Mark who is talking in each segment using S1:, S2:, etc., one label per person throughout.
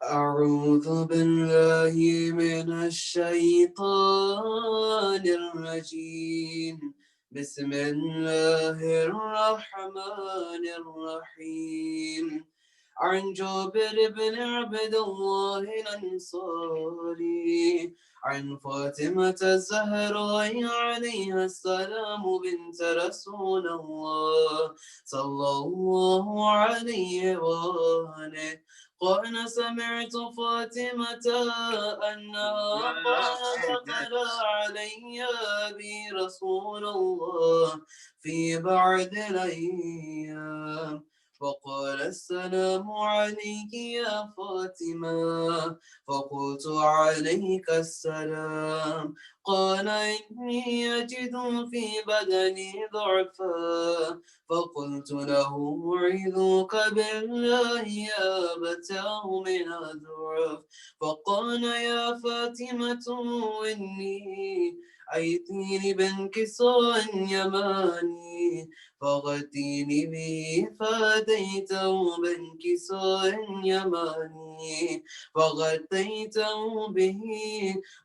S1: أعوذ بالله من الشيطان الرجيم. بسم الله الرحمن الرحيم. عن جابر بن عبد الله الأنصاري عن فاطمة الزهراء عليها السلام بنت رسول الله صلى الله عليه وآله قال سمعت فاطمة أنها قالت دخل علي أبي رسول الله في بعض الأيام فقال السلام عليك يا فاطمة فقلت عليك السلام قال إني أجد في بدني ضعفا فقلت له أعيذك بالله يا أبتاه من الضعف فقال يا فاطمة إني أيتيني بانكسار يماني فغتيني به فأتيته بانكسار يماني فغطيته به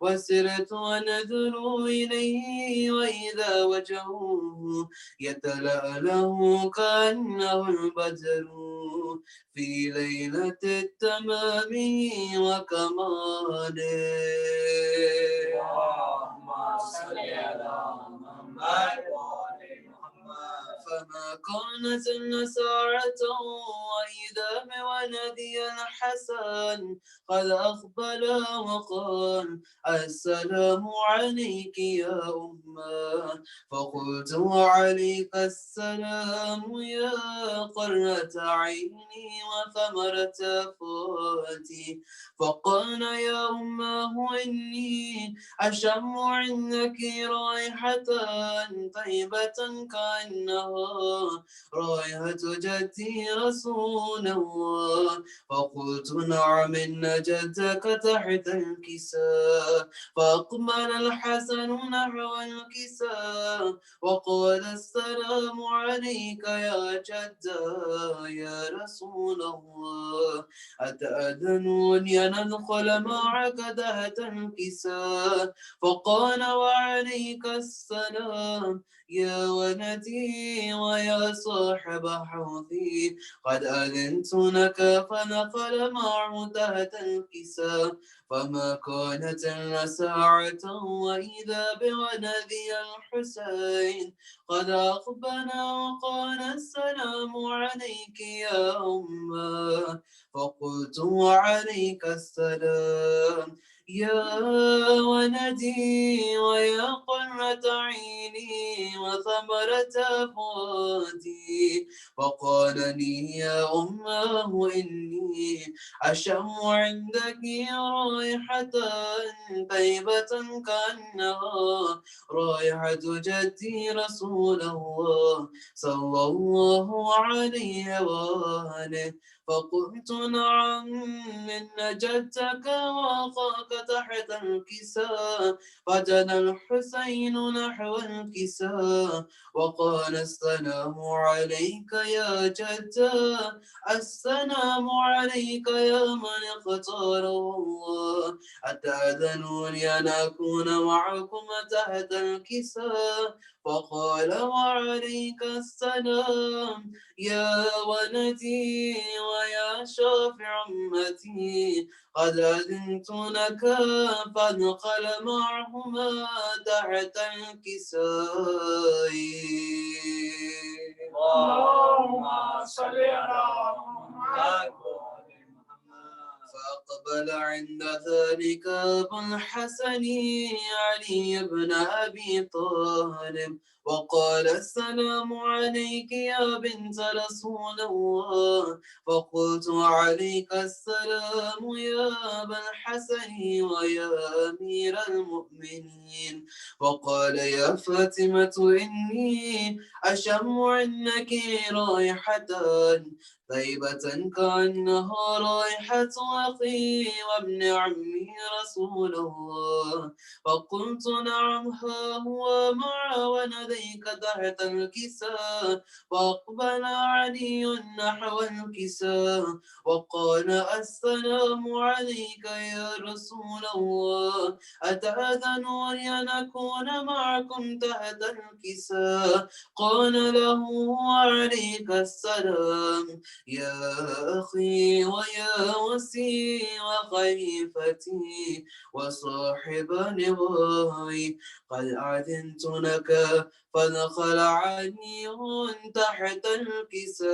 S1: وسرت ونذر إليه وإذا وجهه يتلأله كأنه البدر في ليلة التمام وكماله. اللهم صل على محمد وآل محمد. فما كانت ساعة وإذا بولدي الحسن قد أقبل وقال السلام عليك يا أمه فقلت وعليك السلام يا قرة عيني وثمرة فؤادي فقال يا أماه إني أشم عندك رائحة طيبة كأنها رائحة جدي رسول الله فقلت نعم إن جدك تحت الكساء فأقبل الحسن نحو الكساء وقال السلام عليك يا جدا يا رسول الله أتأذنني أن أدخل معك تحت الكساء فقال وعليك السلام يا ولدي ويا صاحب حوضي قد أذنت لك فدخل معه تحت الكساء فما كانت إلا ساعة وإذا بولدي الحسين قد أقبل وقال السلام عليك يا أمه فقلت وعليك السلام يا ولدي ويا قرة عيني وثمرة فؤادي فقال لي يا أماه إني أشم عندك رائحة طيبة كأنها رائحة جدي رسول الله صلى الله عليه وآله فقلت نعم إن جدك وأخاك تحت الكساء فجنى الحسين نحو الكساء وقال السلام عليك يا جدا السلام عليك يا من اختاره الله أتأذنوني أن أكون معكم تحت الكساء فقال وعليك السلام يا ولدي ويا شافع أمتي قد أذنت لك فادخل معهما تحت الكساء.
S2: اللهم صل على محمد.
S1: فأقبل عند ذلك أبو الحسن علي بن أبي طالب وقال السلام عليك يا بنت رسول الله فقلت عليك السلام يا أبا الحسن ويا أمير المؤمنين وقال يا فاطمة إني أشم عندك رائحة طيبة كأنها رائحة أخي وابن عمي رسول الله. فقلت نعم ها هو معاون ذيك تحت الكساء. فأقبل علي نحو الكساء وقال السلام عليك يا رسول الله، أتأذنون أن أكون معكم تحت الكساء؟ قال له وعليك السلام يا أخي ويا وسي وخليفتي وصاحب نظامي، قد أذنت لك. فدخل علي تحت الكساء.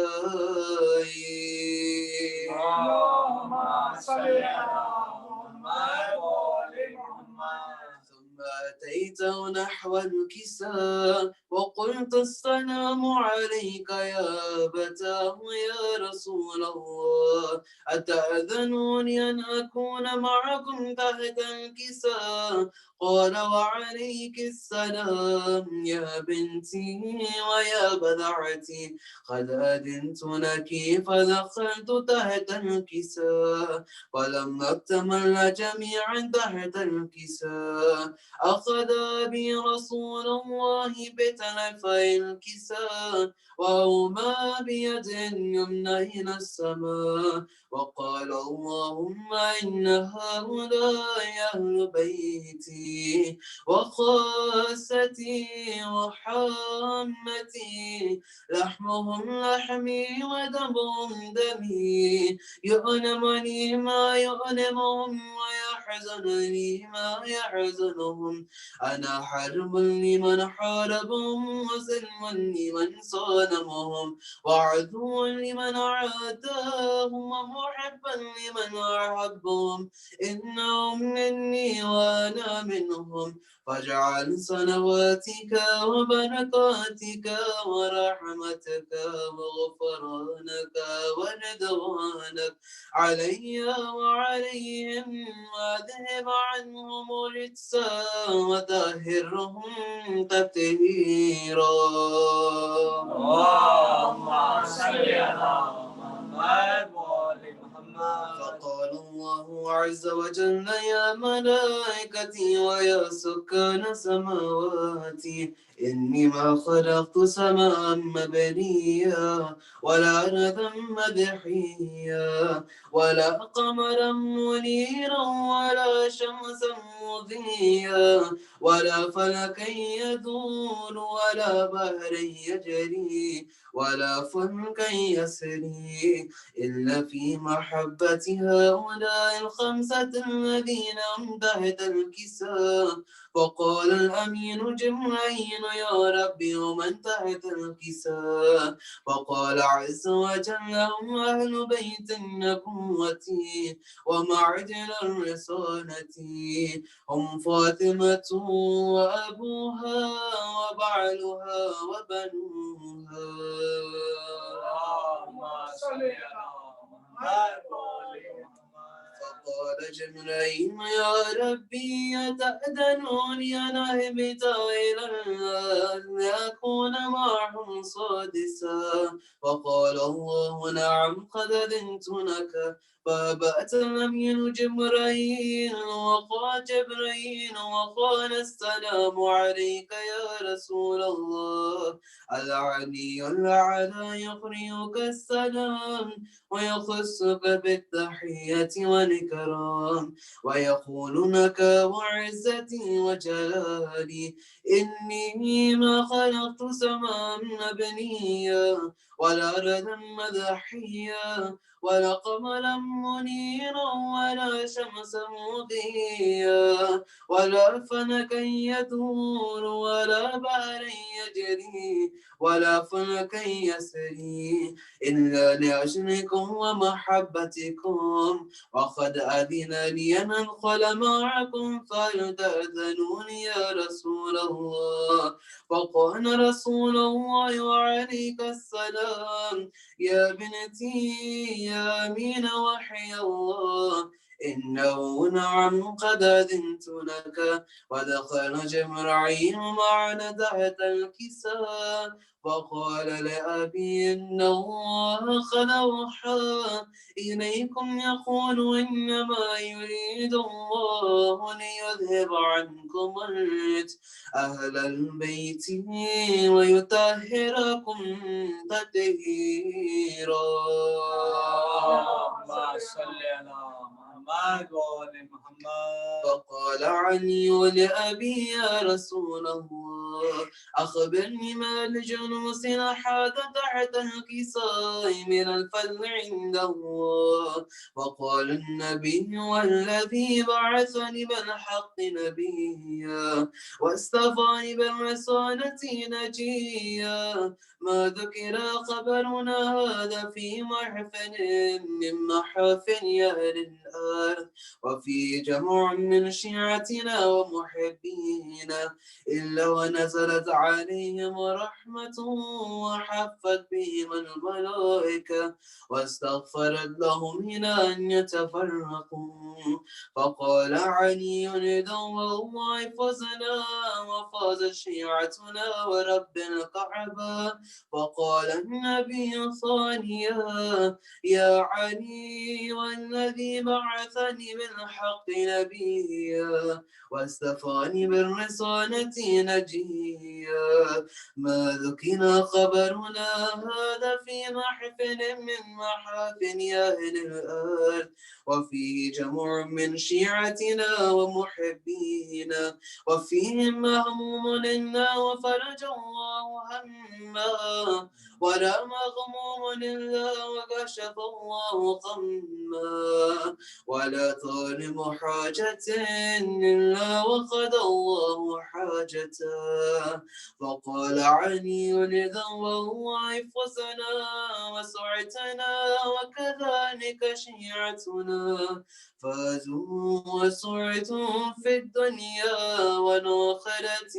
S2: اللهم صل على محمد وآل محمد.
S1: ثم أتيته نحو الكساء وقلت السلام عليك يا أبتاه يا رسول الله، أتأذنوني أن أكون معكم تحت الكساء؟ قال وعليك السلام يا بنتي ويا بذعتي، قد أذنت لك. فدخلت تحت الكساء ولما اكتملنا جميعا تحت الكساء أخذ بي رسول الله بتلفي الكساء وهما بيد يمنى إلى السماء وقال اللهم إن هؤلاء أهل بيتي وخاصتي وحامتي، لحمهم لحمي ودمهم دمي، يؤلمني ما يؤلمهم ويحزنني ما يحزنهم. أنا حرب لمن حاربهم وسلم لمن صالمهم وعدو لمن عاداهم ومحبا لمن أحبهم. إنهم مني وأنا منهم، فاجعل صلواتك وبركاتك ورحمتك وغفرانك ورضوانك علي وعليهم، واذهب عنهم الرجس وطهرهم تطهيرا.
S2: اللهم صل على محمد وآل محمد.
S1: فقال الله عز وجل يا ملائكتي ويا سكان سماواتي إني ما خلقت سماء مبنيا ولا أرضا مدحيا ولا قمرا منيرا ولا شمسا مضيا ولا فلكا يدور ولا بحرا يجري ولا فلكا يسري إلا في محبة هؤلاء الخمسة الذين هم تحت الكساء. وقال الأمين جبريل يا ربي ومن تحت الكساء؟ وقال عز وجل هم أهل بيت النبوة ومعدن الرسالة، هم فاطمة وأبوها وبعلها وبنوها.
S2: اللهم صل على محمد وآل محمد.
S1: فقال جبريل يا ربي أتأذنني أن أهبط إلى الناس لأكون معهم سادسا؟ وقال الله نعم قد أذنت لك. فبأت الأمين جبريل وقال السلام عليك يا رسول الله، العلي الأعلى يقرئك السلام ويخصك بالتحية والإكرام ويقول لك وعزتي وجلالي إني ما خلقت سماء مبنيا ولا أرضا مدحيا ولا قمرا منيرا ولا شمسا مضيا ولا فلكا يدور ولا بحرا يجري ولا فلكا يسري إلا لأجلكم ومحبتكم، وقد أذن لي أن أدخل معكم فلتأذنوني يا رسول الله. وقال رسول الله وعليك السلام يا بنتي يا أمين وحي الله، إنه نعم قد أذنت لك. ودخل جبرائيل معنا تحت الكساء وقال لأبي إن الله قد أوحى إليكم يقول إنما يريد الله ليذهب عنكم الرجس أهل البيت ويطهركم تطهيرا.
S2: اللهم صل على محمد وآل محمد.
S1: فقال علي لأبي يا رسول الله أخبرني ما الجلوس نحات تحت الكساء من الفضل عند الله. وقال النبي والذي بعثني بالحق نبيا واصطفاني بالرسالة نجيا ما ذكر خبرنا هذا في محفل من محافل أهل الأرض وفي جمع من شيعتنا ومحبينا إلا ونزلت عليهم رحمة وحفت بهم الملائكة واستغفرت لهم هنا أن يتفرقوا. فقال علي رضي الله فزنا وفاز شيعتنا ورب الكعبة. وقال النبي ثانيا يا علي والذي بعثني بالحق نبيا واصطفاني بالرسالة نجيا ما ذكر خبرنا هذا في محفل من محافل أهل الأرض وفيه جمع من شيعتنا ومحبينا وفيهم مهموم لنا وفرج الله هما ولا مغموم إلا وكشف الله غما ولا طالب حاجة إلا وقضى الله حاجته. فقال علي رضي الله أنفسنا وسعتنا وكذلك شيعتنا فازوا وسعتوا في الدنيا والآخرة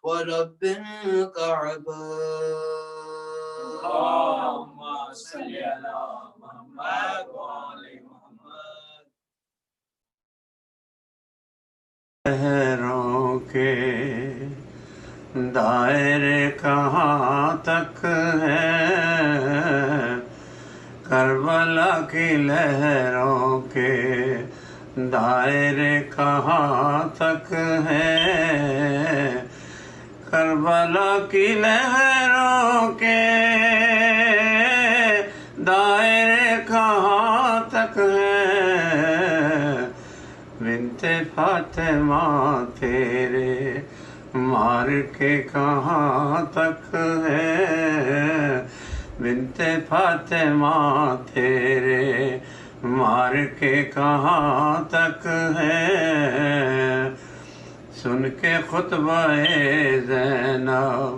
S1: ورب الكعبة.
S2: اللهم صل على محمد وآل محمد.
S3: لہروں کے دائرے کہاں تک ہے کربلا کی لہروں کے دائرے کہاں تک ہے کربلا کی لہروں کے دائرے کہاں تک ہے بنت فاطمہ تیرے مار کے کہاں تک ہے بنت فاطمہ تیرے مار کے کہاں تک ہے سن کے خطبہ زینب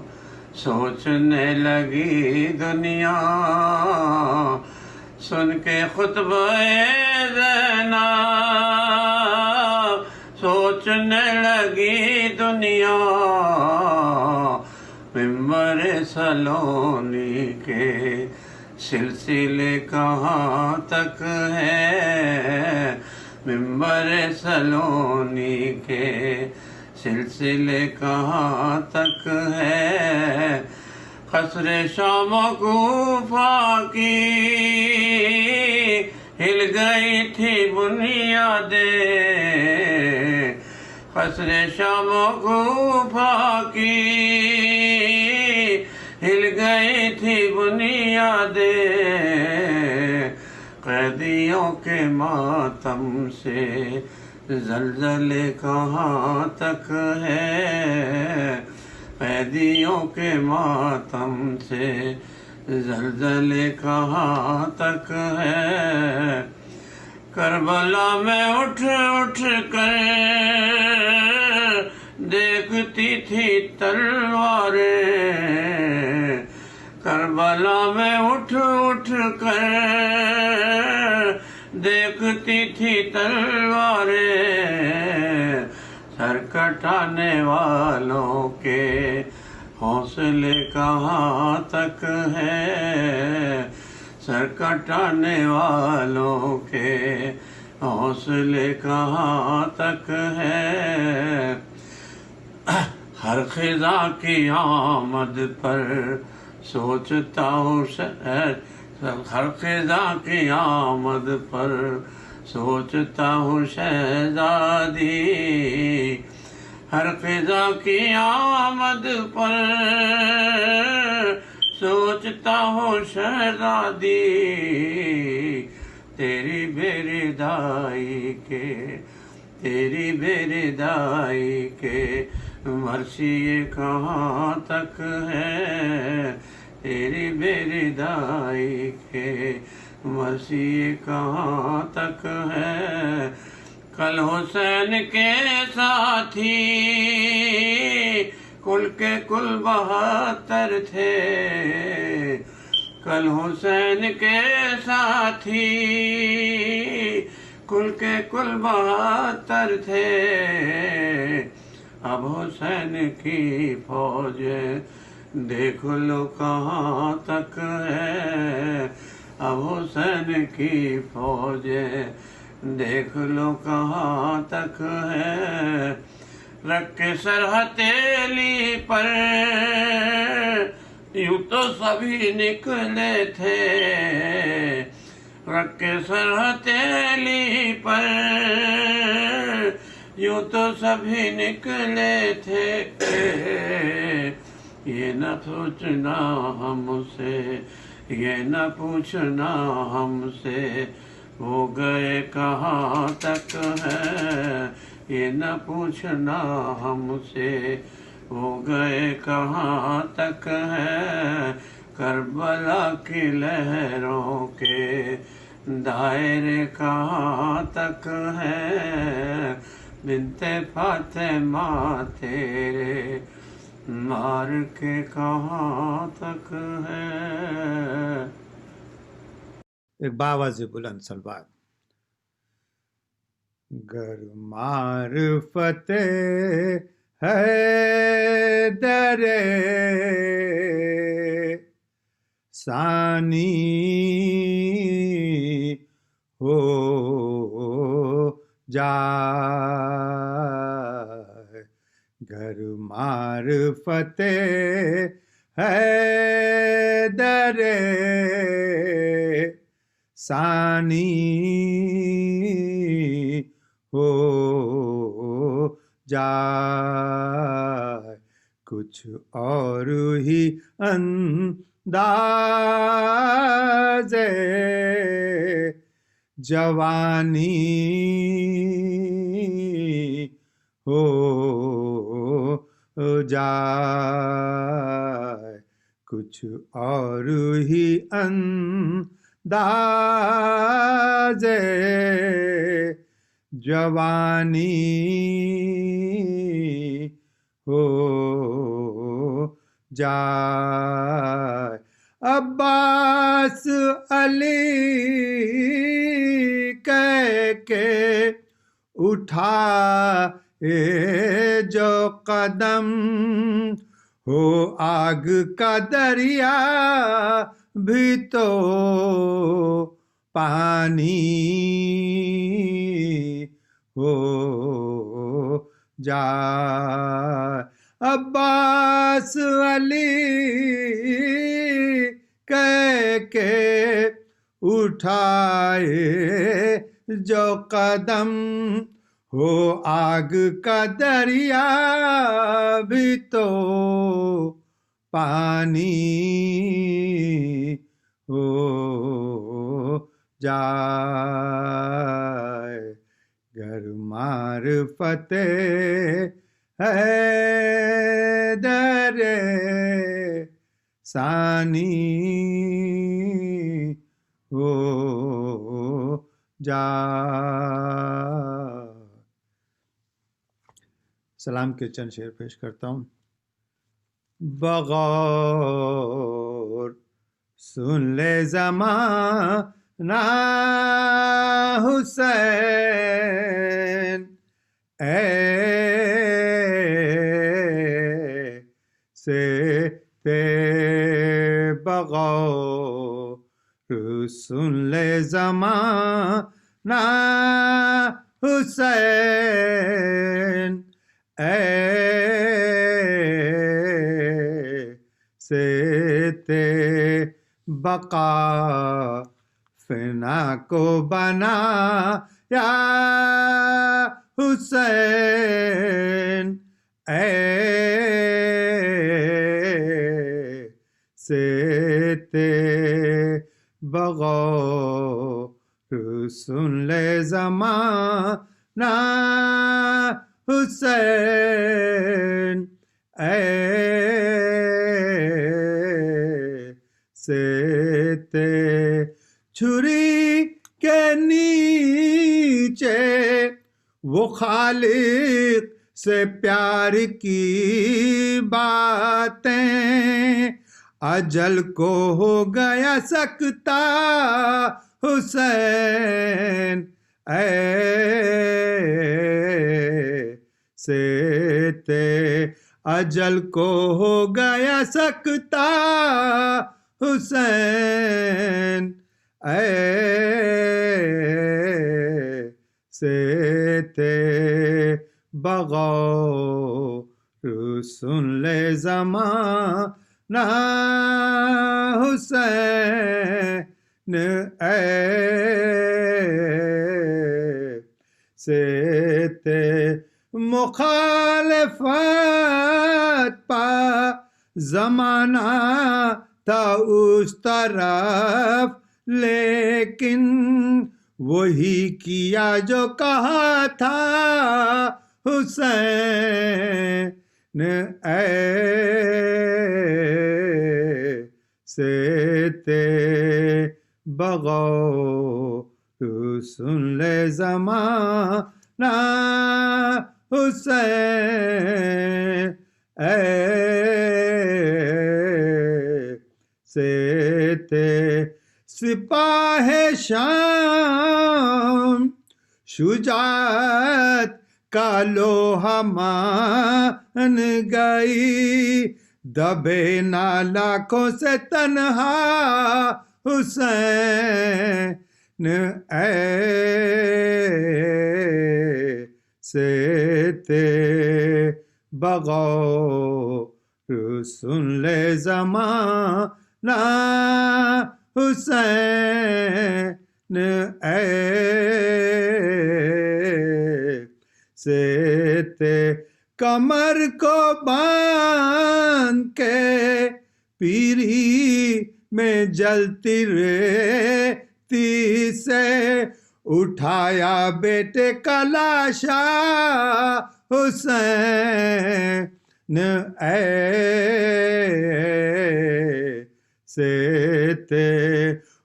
S3: سوچنے لگی دنیا سن کے خطبہ زینب سوچنے لگی دنیا ممبر سلونی کے سلسلے کہاں تک ہے ممبر سلونی کے سلسلے کہاں تک ہے قصر شام کوفہ کی ہل گئی تھی بنیادیں قصر شام کوفہ کی ہل گئی تھی بنیادیں قیدیوں کے ماتم سے زلزلے کہاں تک ہے قیدیوں کے ماتم سے زلزلے کہاں تک ہے کربلا میں اٹھ اٹھ کر دیکھتی تھی تلواریں کربلا میں اٹھ اٹھ کر دیکھتی تھی تلواریں سر کٹانے والوں کے حوصلے کہاں تک ہے سر کٹانے والوں کے حوصلے کہاں تک ہے، ہر خزاں کی آمد پر سوچتا ہوں ہر خزاں کی آمد پر سوچتا ہوں شہزادی، ہر خزاں کی آمد پر سوچتا ہوں شہزادی، تیری بیردائی کے تیری بیردائی کے مرثیے کہاں تک ہے، تیری بیردائی کے مرثیے کہاں تک ہے، کل حسین کے ساتھی کل کے کل 72 تھے، کل حسین کے ساتھی کل کے کل 72 تھے، اب حسین کی فوج دیکھ لو کہاں تک ہے، اب حسین کی فوج دیکھ لو کہاں تک ہے، رکھ کے سر ہتھیلی پر یوں تو سبھی نکلے تھے، رکھ کے سر ہتھیلی پر یوں تو سبھی نکلے تھے، یہ نہ سوچنا ہم سے یہ نہ پوچھنا ہم سے وہ گئے کہاں تک ہے، یہ نہ پوچھنا ہم سے وہ گئے کہاں تک ہے، کربلا کی لہروں کے دائرے کہاں تک ہے، بنت فاطمہ تیرے مار کے کہاں تک ہے۔
S4: ایک باواز بلند سلوات۔ گر معرفت ہے در ثانی ہو جائے، گر معرفت ہے در ثانی ہو جائے، کچھ اور ہی انداز جوانی ہو جائے، کچھ اور ہی انداز جوانی ہو جائے، عباس علی کہہ کے اٹھائے جو قدم، ہو آگ کا دریا بھی تو پانی ہو جائے، عباس علی کہہ کے اٹھائے جو قدم، ہو آگ کا دریا بھی تو پانی ہو جائے، گر معرفت ہے در ثانی ہو جائے۔ سلام کے چند شعر پیش کرتا ہوں۔ بغور سن لے زمانہ حسین، ایسے تے بغور سن لے زمانہ نا حسین ایسے تے بقا فنا کو بنا یا حسین ایسے تے بغور سن لے زمانہ حسین ایسے تے چھری کے نیچے وہ خالق سے پیار کی باتیں اجل کو ہو گیا سکتا حسین ایسے تے اجل کو ہو گیا سکتا حسین ایسے تے بغور سن لے زمانہ حسین ایسے تے مخالفت پا زمانہ تھا اس طرف لیکن وہی کیا جو کہا تھا حسین ایسے تے بغور سن لے زمانہ حسین ایسے تے سپاہ شام شجاعت کا لوہا مان گئی دبے نہ لاکھوں سے تنہا حسین ایسے تے بغور سن لے زمانہ حسین ایسے تے کمر کو باندھ کے پیری میں جلتی ریتی سے اٹھایا بیٹے کا لاشا حسین ایسے تے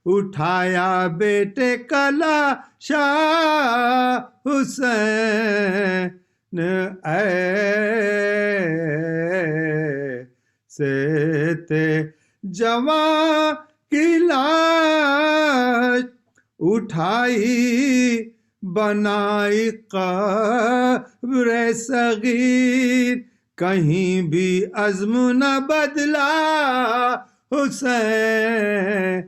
S4: اٹھایا بیٹے کا لاشا حسین ایسے تے جوان کی لاش اٹھائی بنائی قبر صغیر کہیں بھی عزم نہ بدلا حسین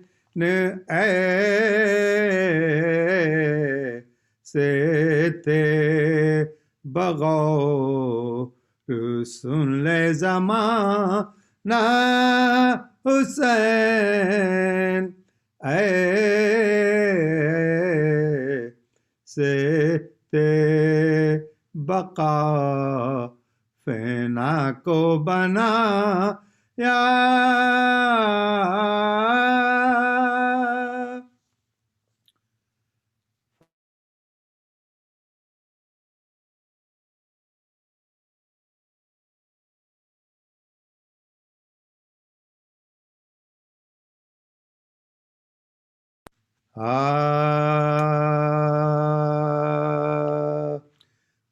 S4: ایسے تے بغور سن لے زمانہ حسین ایسے تے بقا فنا کو بنا یا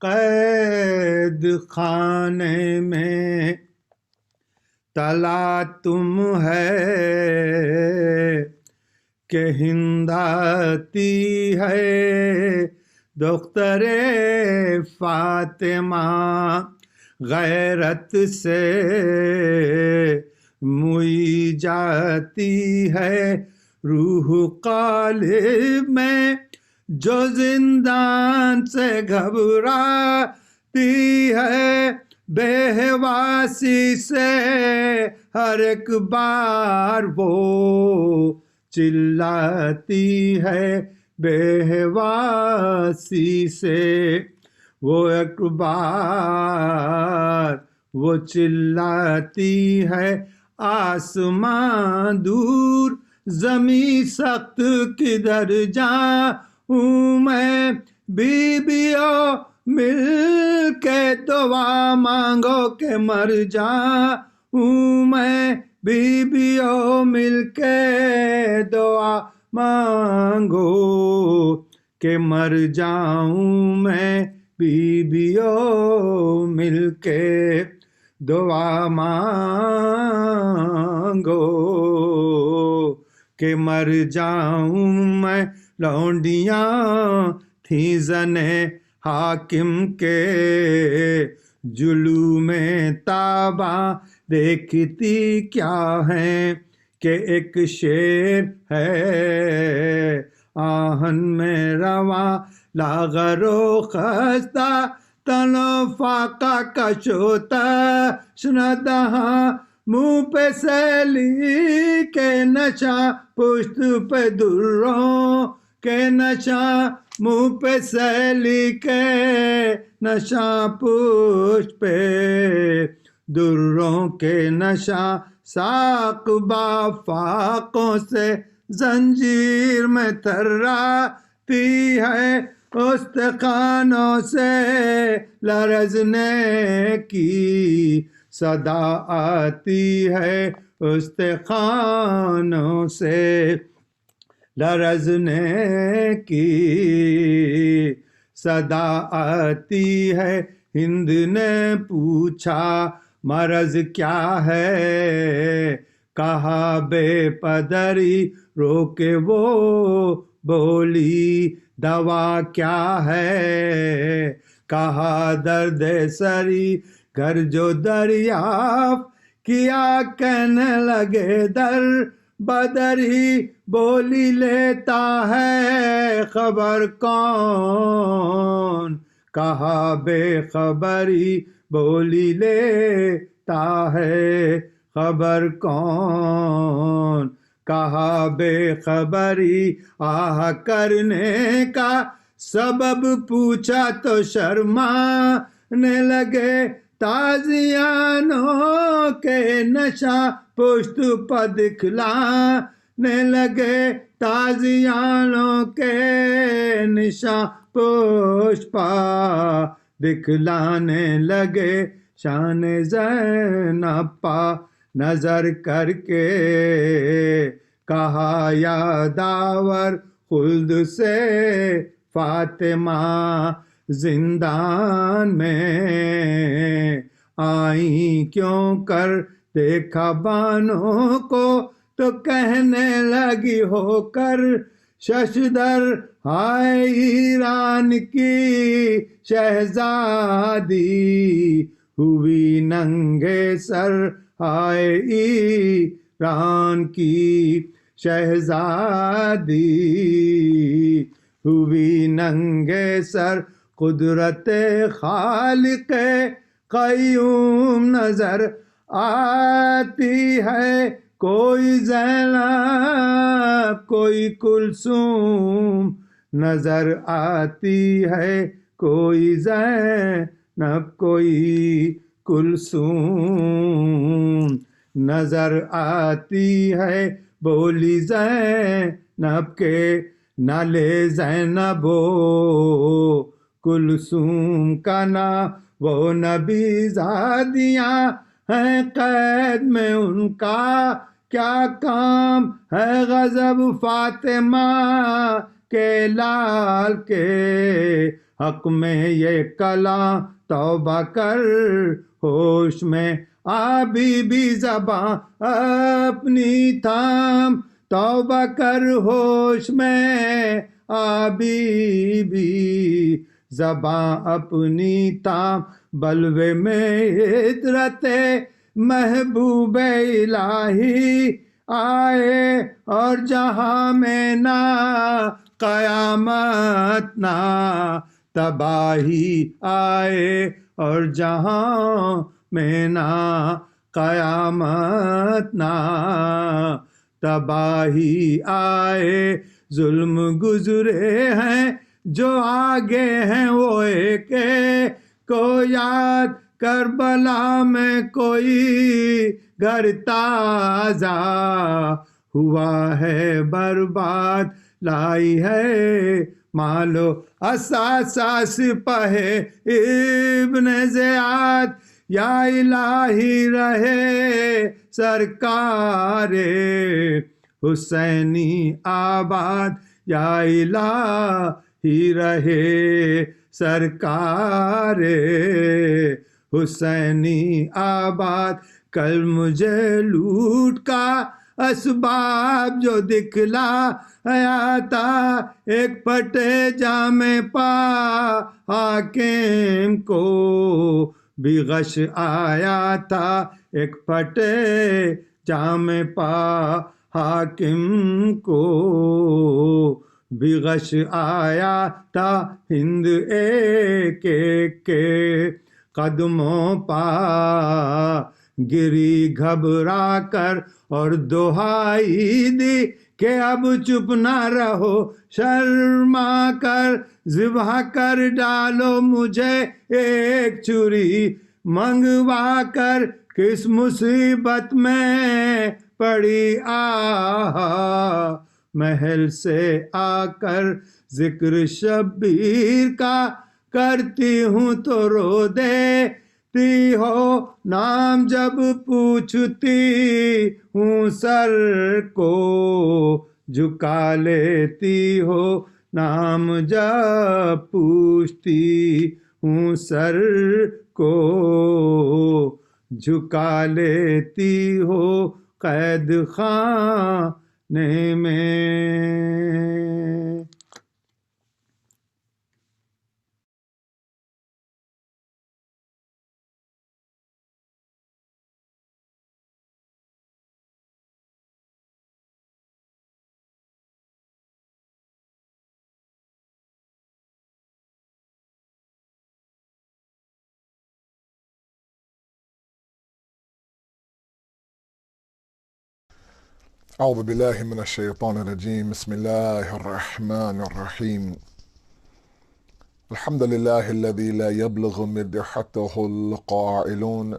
S4: قید خانے میں تلا تم ہے کہ ہند آتی ہے دختر فاطمہ غیرت سے موئی جاتی ہے روح قالب میں جو زندان سے گھبراتی ہے بے حواسی سے ہر ایک بار وہ چلاتی ہے بے حواسی سے وہ ایک بار وہ چلاتی ہے آسمان دور زمیں سخت کدھر جاؤں میں بیویوں مل کے دعا مانگو کہ مر جاؤں میں بیویوں مل کے دعا مانگو کہ مر جاؤں میں بیویوں مل کے دعا مانگو کہ مر جاؤں میں لونڈیاں تھیں زنے حاکم کے جلوم تاباں دیکھتی کیا ہیں کہ ایک شیر ہے آہن میں رواں لاغر و خستہ تنو فاقہ کشوتا شندہاں منہ پہ سیلی کے نشہ پشت پہ دروں کے نشہ منہ پہ سیلی کے نشہ پشت پہ دروں کے نشہ ساق بافاقوں سے زنجیر میں تھراتی ہے استخوانوں سے لرزنے کی صدا آتی ہے استخوانوں سے لرزنے کی صدا آتی ہے ہند نے پوچھا مرض کیا ہے کہا بے پدری رو کے وہ بولی دوا کیا ہے کہا درد سری گھر جو دریافت کیا کہنے لگے در بدری بولی لیتا ہے خبر کون کہا بے خبری بولی لیتا ہے خبر کون کہا بے خبری آہ کرنے کا سبب پوچھا تو شرمانے لگے تازیانوں کے نشہ پشت پہ دکھلانے لگے تازیانوں کے نشہ پشت پہ دکھلانے لگے شان زینب پا نظر کر کے کہا یاداور خلد سے فاطمہ زندان میں آئیں کیوں کر دیکھا بانوں کو تو کہنے لگی ہو کر ششدر ہائے ایران کی شہزادی ہوئی ننگے سر ہائے ایران کی شہزادی ہوئی ننگے سر قدرت خالق قیوم نظر آتی ہے کوئی زینب کوئی کلثوم نظر آتی ہے کوئی زینب کوئی کلثوم نظر آتی ہے بولی زینب کے نہ لے زینب و کلثوم کا نا وہ نبی زادیاں ہیں قید میں ان کا کیا کام ہے غضب فاطمہ کے لال کے حق میں یہ کلام توبہ کر ہوش میں آبی بھی زباں اپنی تھام توبہ کر ہوش میں آبی بھی زباں اپنی تام بلوے میں عطرت محبوب الہی آئے اور جہاں میں نا قیامت نہ تباہی آئے اور جہاں میں نہ قیامت نہ تباہی آئے. ظلم گزرے ہیں جو آگے ہیں وہ ایک کو یاد، کربلا میں کوئی گھر تازہ ہوا ہے برباد. لائی ہے مالو اساسا سپہ ابن زیاد، یا الہی رہے سرکار حسینی آباد، یا الہی رہے سرکار حسینی آباد. کل مجھے لوٹ کا اسباب جو دکھلایا تھا، ایک پھٹے جامے پا حاکم کو بھی غش آیا تھا، ایک پھٹے جامے پا حاکم کو بھی غش آیا تھا. ہند ایک ایک کے قدموں پا گری گھبرا کر اور دہائی دی کہ اب چپ نہ رہو، شرما کر ذبح کر ڈالو مجھے ایک چھری منگوا کر. کس مصیبت میں پڑی آہا محل سے آ کر، ذکر شبیر کا کرتی ہوں تو رو دیتی ہو، نام جب پوچھتی ہوں سر کو جھکا لیتی ہو، نام جب پوچھتی ہوں سر کو جھکا لیتی ہو قید خانے میں.
S5: أعوذ بالله من الشيطان الرجيم. بسم الله الرحمن الرحيم. الحمد لله الذي لا يبلغ مدحته القائلون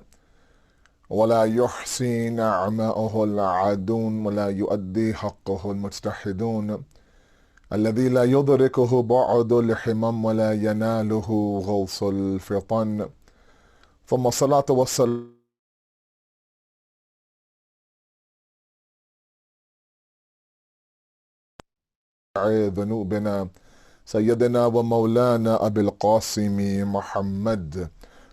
S5: ولا يحصي نعماءه العادون ولا يؤدي حقه المجتهدون، الذي لا يدركه بعد الحمم ولا يناله غوص الفطن، ثم الصلاة والسلام ذنوبنا سيدنا ومولانا أبي القاسم محمد.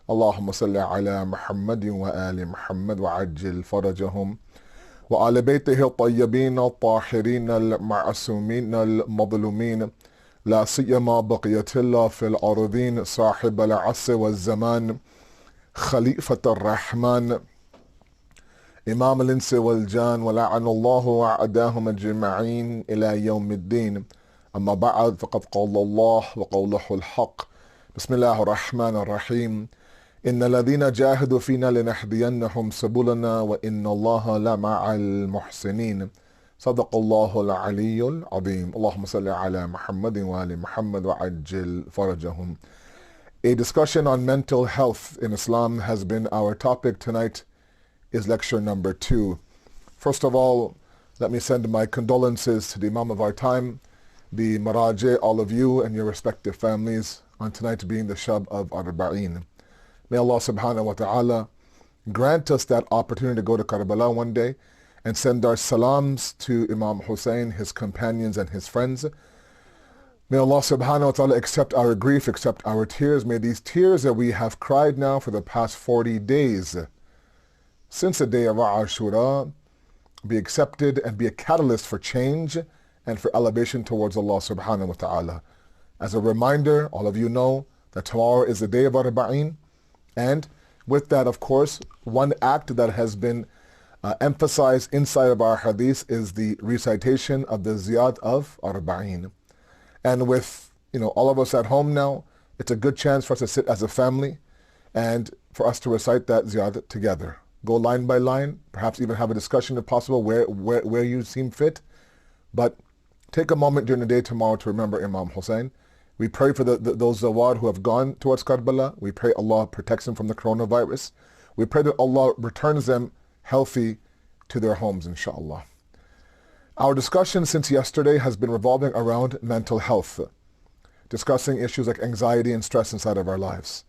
S5: اللهم صل على محمد وآل محمد وعجل فرجهم وآل بيته الطيبين الطاهرين المعصومين المظلومين، لا سيما بقية الله في الأرضين صاحب العصر والزمان، خليفة الرحمن، إمام الإنس والجان، ولعن الله أعداهم أجمعين إلى يوم الدين. أما بعد، فقد قال الله وقوله الحق. بسم الله الرحمن الرحيم. إن الذين جاهدوا فينا لنهدينهم سبلنا وإن الله لمع المحسنين. صدق الله العلي العظيم. اللهم صل على محمد وآل محمد وعجل فرجهم. A discussion on mental health in Islam has been our topic tonight. Is lecture number 2. First of all, let me send my condolences to the Imam of our time, the Maraji, all of you and your respective families, on tonight being the Shab of Arba'een. May Allah subhanahu wa ta'ala grant us that opportunity to go to Karbala one day and send our salams to Imam Hussein, his companions and his friends. May Allah subhanahu wa ta'ala accept our grief, accept our tears. May these tears that we have cried now for the past 40 days since the day of Ashura be accepted and be a catalyst for change and for elevation towards Allah subhanahu wa ta'ala. As a reminder, all of you know that tomorrow is the day of Arba'een, and with that, of course, one act that has been emphasized inside of our hadith is the recitation of the Ziad of Arba'een. And with, all of us at home now, it's a good chance for us to sit as a family and for us to recite that Ziad together. Go line by line, perhaps even have a discussion if possible where you seem fit. But take a moment during the day tomorrow to remember Imam Hussein. We pray for those Zawad who have gone towards Karbala. We pray Allah protects them from the coronavirus. We pray that Allah returns them healthy to their homes, inshallah. Our discussion since yesterday has been revolving around mental health, discussing issues like anxiety and stress inside of our lives.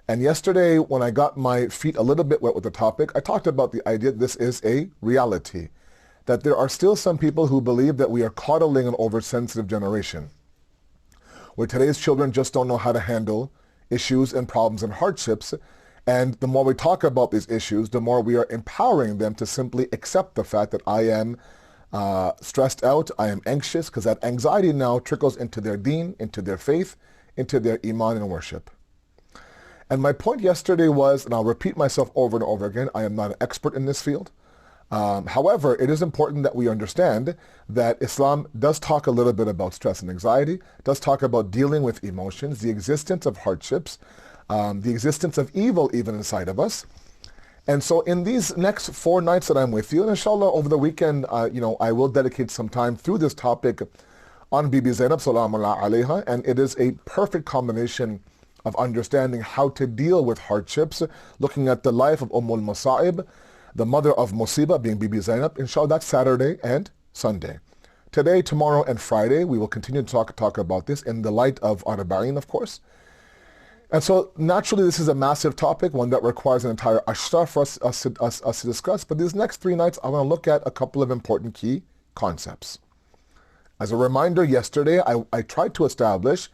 S5: And yesterday, when I got my feet a little bit wet with the topic, I talked about the idea that this is a reality, that there are still some people who believe that we are coddling an oversensitive generation, where today's children just don't know how to handle issues and problems and hardships. And the more we talk about these issues, the more we are empowering them to simply accept the fact that I am stressed out, I am anxious, because that anxiety now trickles into their deen, into their faith, into their iman and worship. And my point yesterday was, and I'll repeat myself over and over again, I am not an expert in this field. However, it is important that we understand that Islam does talk a little bit about stress and anxiety, does talk about dealing with emotions, the existence of hardships, the existence of evil even inside of us. And so in these next 4 nights that I'm with you, and inshallah over the weekend, I will dedicate some time through this topic on Bibi Zainab, salamullah alayha, and it is a perfect combination of understanding how to deal with hardships, looking at the life of Masa'ib, the mother of Musiba being Bibi Zainab. Inshallah, that's Saturday and Sunday. Today, tomorrow, and Friday, we will continue to talk about this in the light of Arba'een, of course. And so naturally, this is a massive topic, one that requires an entire ashra for us to discuss. But these next 3 nights, I want to look at a couple of important key concepts. As a reminder, yesterday, I tried to establish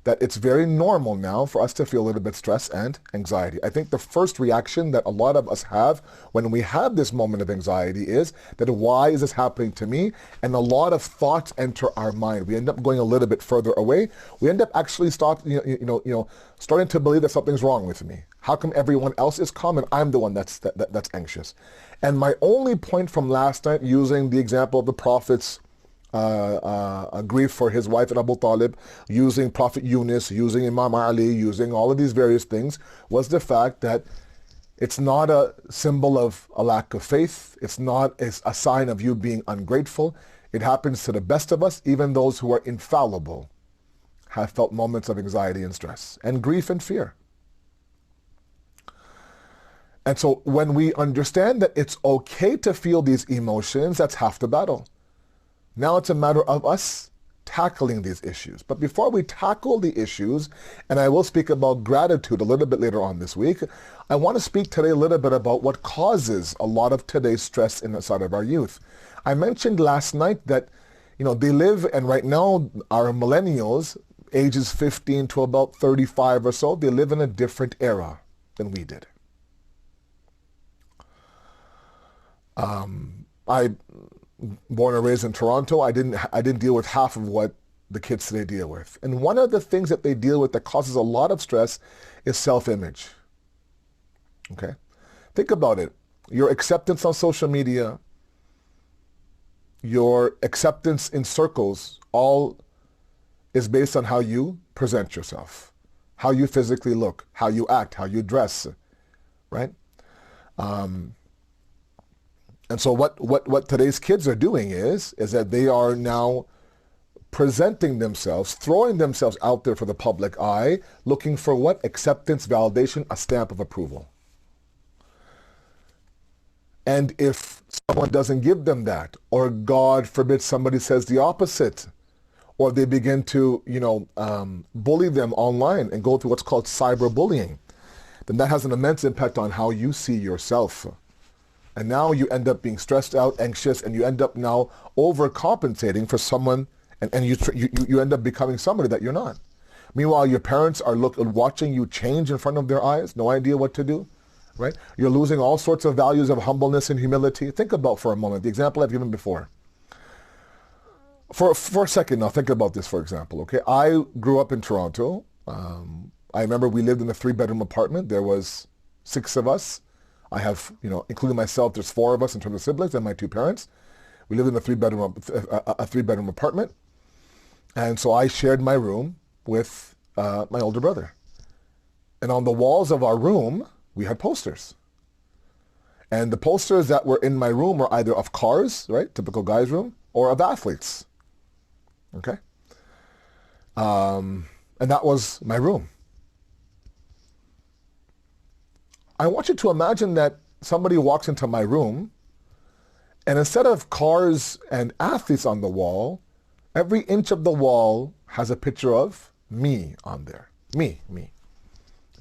S5: that it's very normal now for us to feel a little bit stress and anxiety. I think the first reaction that a lot of us have when we have this moment of anxiety is that why is this happening to me? And a lot of thoughts enter our mind. We end up going a little bit further away. We end up actually starting to believe that something's wrong with me. How come everyone else is calm and I'm the one that's anxious? And my only point from last night, using the example of the Prophet's grief for his wife Abu Talib, using Prophet Yunus, using Imam Ali, using all of these various things, was the fact that it's not a symbol of a lack of faith. It's not a sign of you being ungrateful. It happens to the best of us. Even those who are infallible have felt moments of anxiety and stress and grief and fear. And so when we understand that it's okay to feel these emotions, that's half the battle. Now it's a matter of us tackling these issues. But before we tackle the issues, and I will speak about gratitude a little bit later on this week, I want to speak today a little bit about what causes a lot of today's stress inside of our youth. I mentioned last night that, they live, and right now our millennials, ages 15 to about 35 or so, they live in a different era than we did. Born and raised in Toronto, I didn't deal with half of what the kids today deal with. And one of the things that they deal with that causes a lot of stress is self-image. Okay? Think about it. Your acceptance on social media, your acceptance in circles, all is based on how you present yourself, how you physically look, how you act, how you dress, right? And so what today's kids are doing is that they are now presenting themselves, throwing themselves out there for the public eye, looking for what? Acceptance, validation, a stamp of approval. And if someone doesn't give them that, or God forbid somebody says the opposite, or they begin to, bully them online and go through what's called cyberbullying, then that has an immense impact on how you see yourself. And now you end up being stressed out, anxious, and you end up now overcompensating for someone, and you end up becoming somebody that you're not. Meanwhile, your parents are watching you change in front of their eyes, no idea what to do, right? You're losing all sorts of values of humbleness and humility. Think about for a moment the example I've given before. For a second now, think about this, for example, okay? I grew up in Toronto. I remember we lived in a 3-bedroom apartment. There was 6 of us. I have, including myself, there's 4 of us in terms of siblings and my 2 parents. We lived in a 3-bedroom apartment. And so I shared my room with my older brother. And on the walls of our room, we had posters. And the posters that were in my room were either of cars, right, typical guy's room, or of athletes. Okay? And that was my room. I want you to imagine that somebody walks into my room, and instead of cars and athletes on the wall, every inch of the wall has a picture of me on there. Me.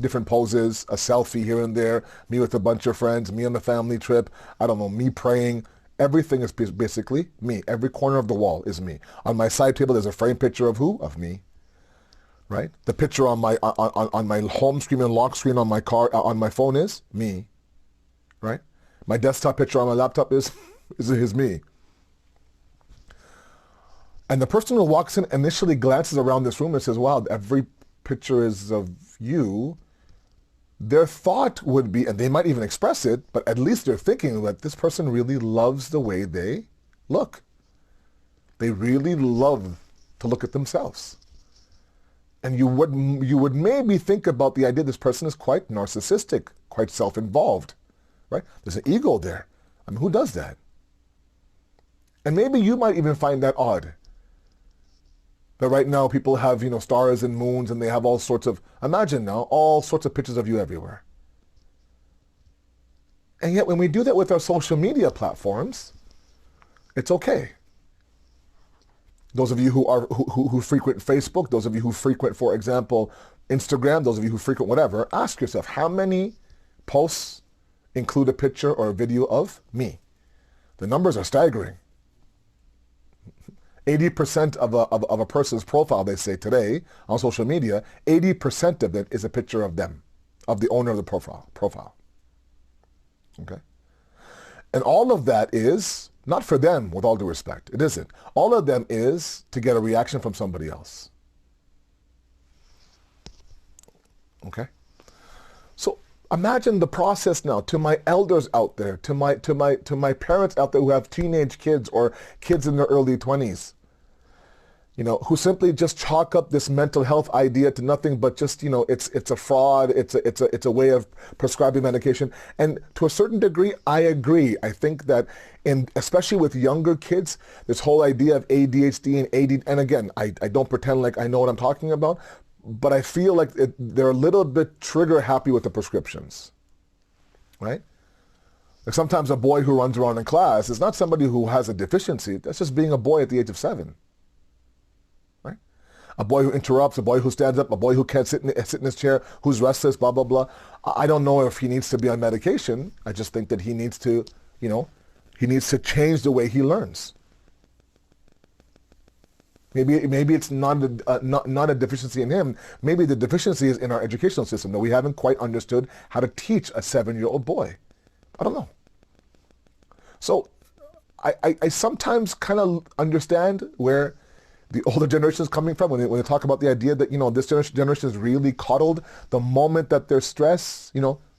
S5: Different poses, a selfie here and there, me with a bunch of friends, me on the family trip, I don't know, me praying. Everything is basically me. Every corner of the wall is me. On my side table, there's a framed picture of who? Of me. Right? The picture on my home screen and lock screen on my car, on my phone is me. Right? My desktop picture on my laptop is me. And the person who walks in initially glances around this room and says, wow, every picture is of you. Their thought would be, and they might even express it, but at least they're thinking that this person really loves the way they look. They really love to look at themselves. And you would maybe think about the idea this person is quite narcissistic, quite self-involved, right? There's an ego there. I mean, who does that? And maybe you might even find that odd. But right now people have, stars and moons, and they have all sorts of, imagine now, all sorts of pictures of you everywhere. And yet when we do that with our social media platforms, it's okay. Those of you who frequent Facebook, those of you who frequent, for example, Instagram, those of you who frequent whatever, ask yourself, how many posts include a picture or a video of me? The numbers are staggering. 80% of a person's profile, they say today, on social media, 80% of it is a picture of them, of the owner of the profile. Okay? And all of that is not for them, with all due respect. It isn't. All of them is to get a reaction from somebody else. Okay? So imagine the process now to my elders out there, to my parents out there who have teenage kids or kids in their early 20s. Who simply just chalk up this mental health idea to nothing but just, it's a fraud, it's a way of prescribing medication. And to a certain degree, I agree. I think that especially with younger kids, this whole idea of ADHD and ADD, and again, I don't pretend like I know what I'm talking about, but I feel like they're a little bit trigger happy with the prescriptions, right? Like sometimes a boy who runs around in class is not somebody who has a deficiency. That's just being a boy at the age of 7. A boy who interrupts, a boy who stands up, a boy who can't sit in his chair, who's restless, blah, blah, blah. I don't know if he needs to be on medication. I just think that he needs to, he needs to change the way he learns. Maybe it's not a deficiency in him. Maybe the deficiency is in our educational system, that we haven't quite understood how to teach a 7-year-old boy. I don't know. So I sometimes kind of understand where the older generation is coming from when they talk about the idea that, this generation is really coddled. The moment that there's stress,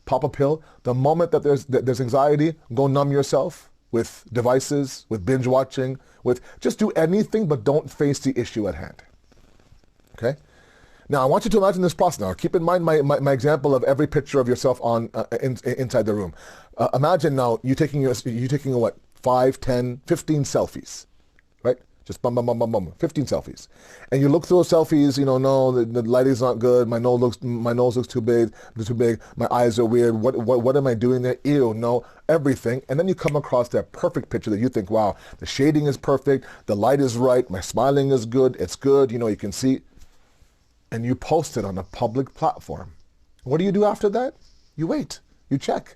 S5: pop a pill. The moment that there's anxiety, go numb yourself with devices, with binge watching, with just do anything but don't face the issue at hand. Okay? Now, I want you to imagine this process. Now, keep in mind my example of every picture of yourself on inside the room. Imagine now you taking 5, 10, 15 selfies, right? Just 15 selfies. And you look through those selfies, no, the lighting's not good, my nose looks too big, my eyes are weird, what am I doing there? Ew, no, everything. And then you come across that perfect picture that you think, wow, the shading is perfect, the light is right, my smiling is good, it's good, you can see. And you post it on a public platform. What do you do after that? You wait, you check.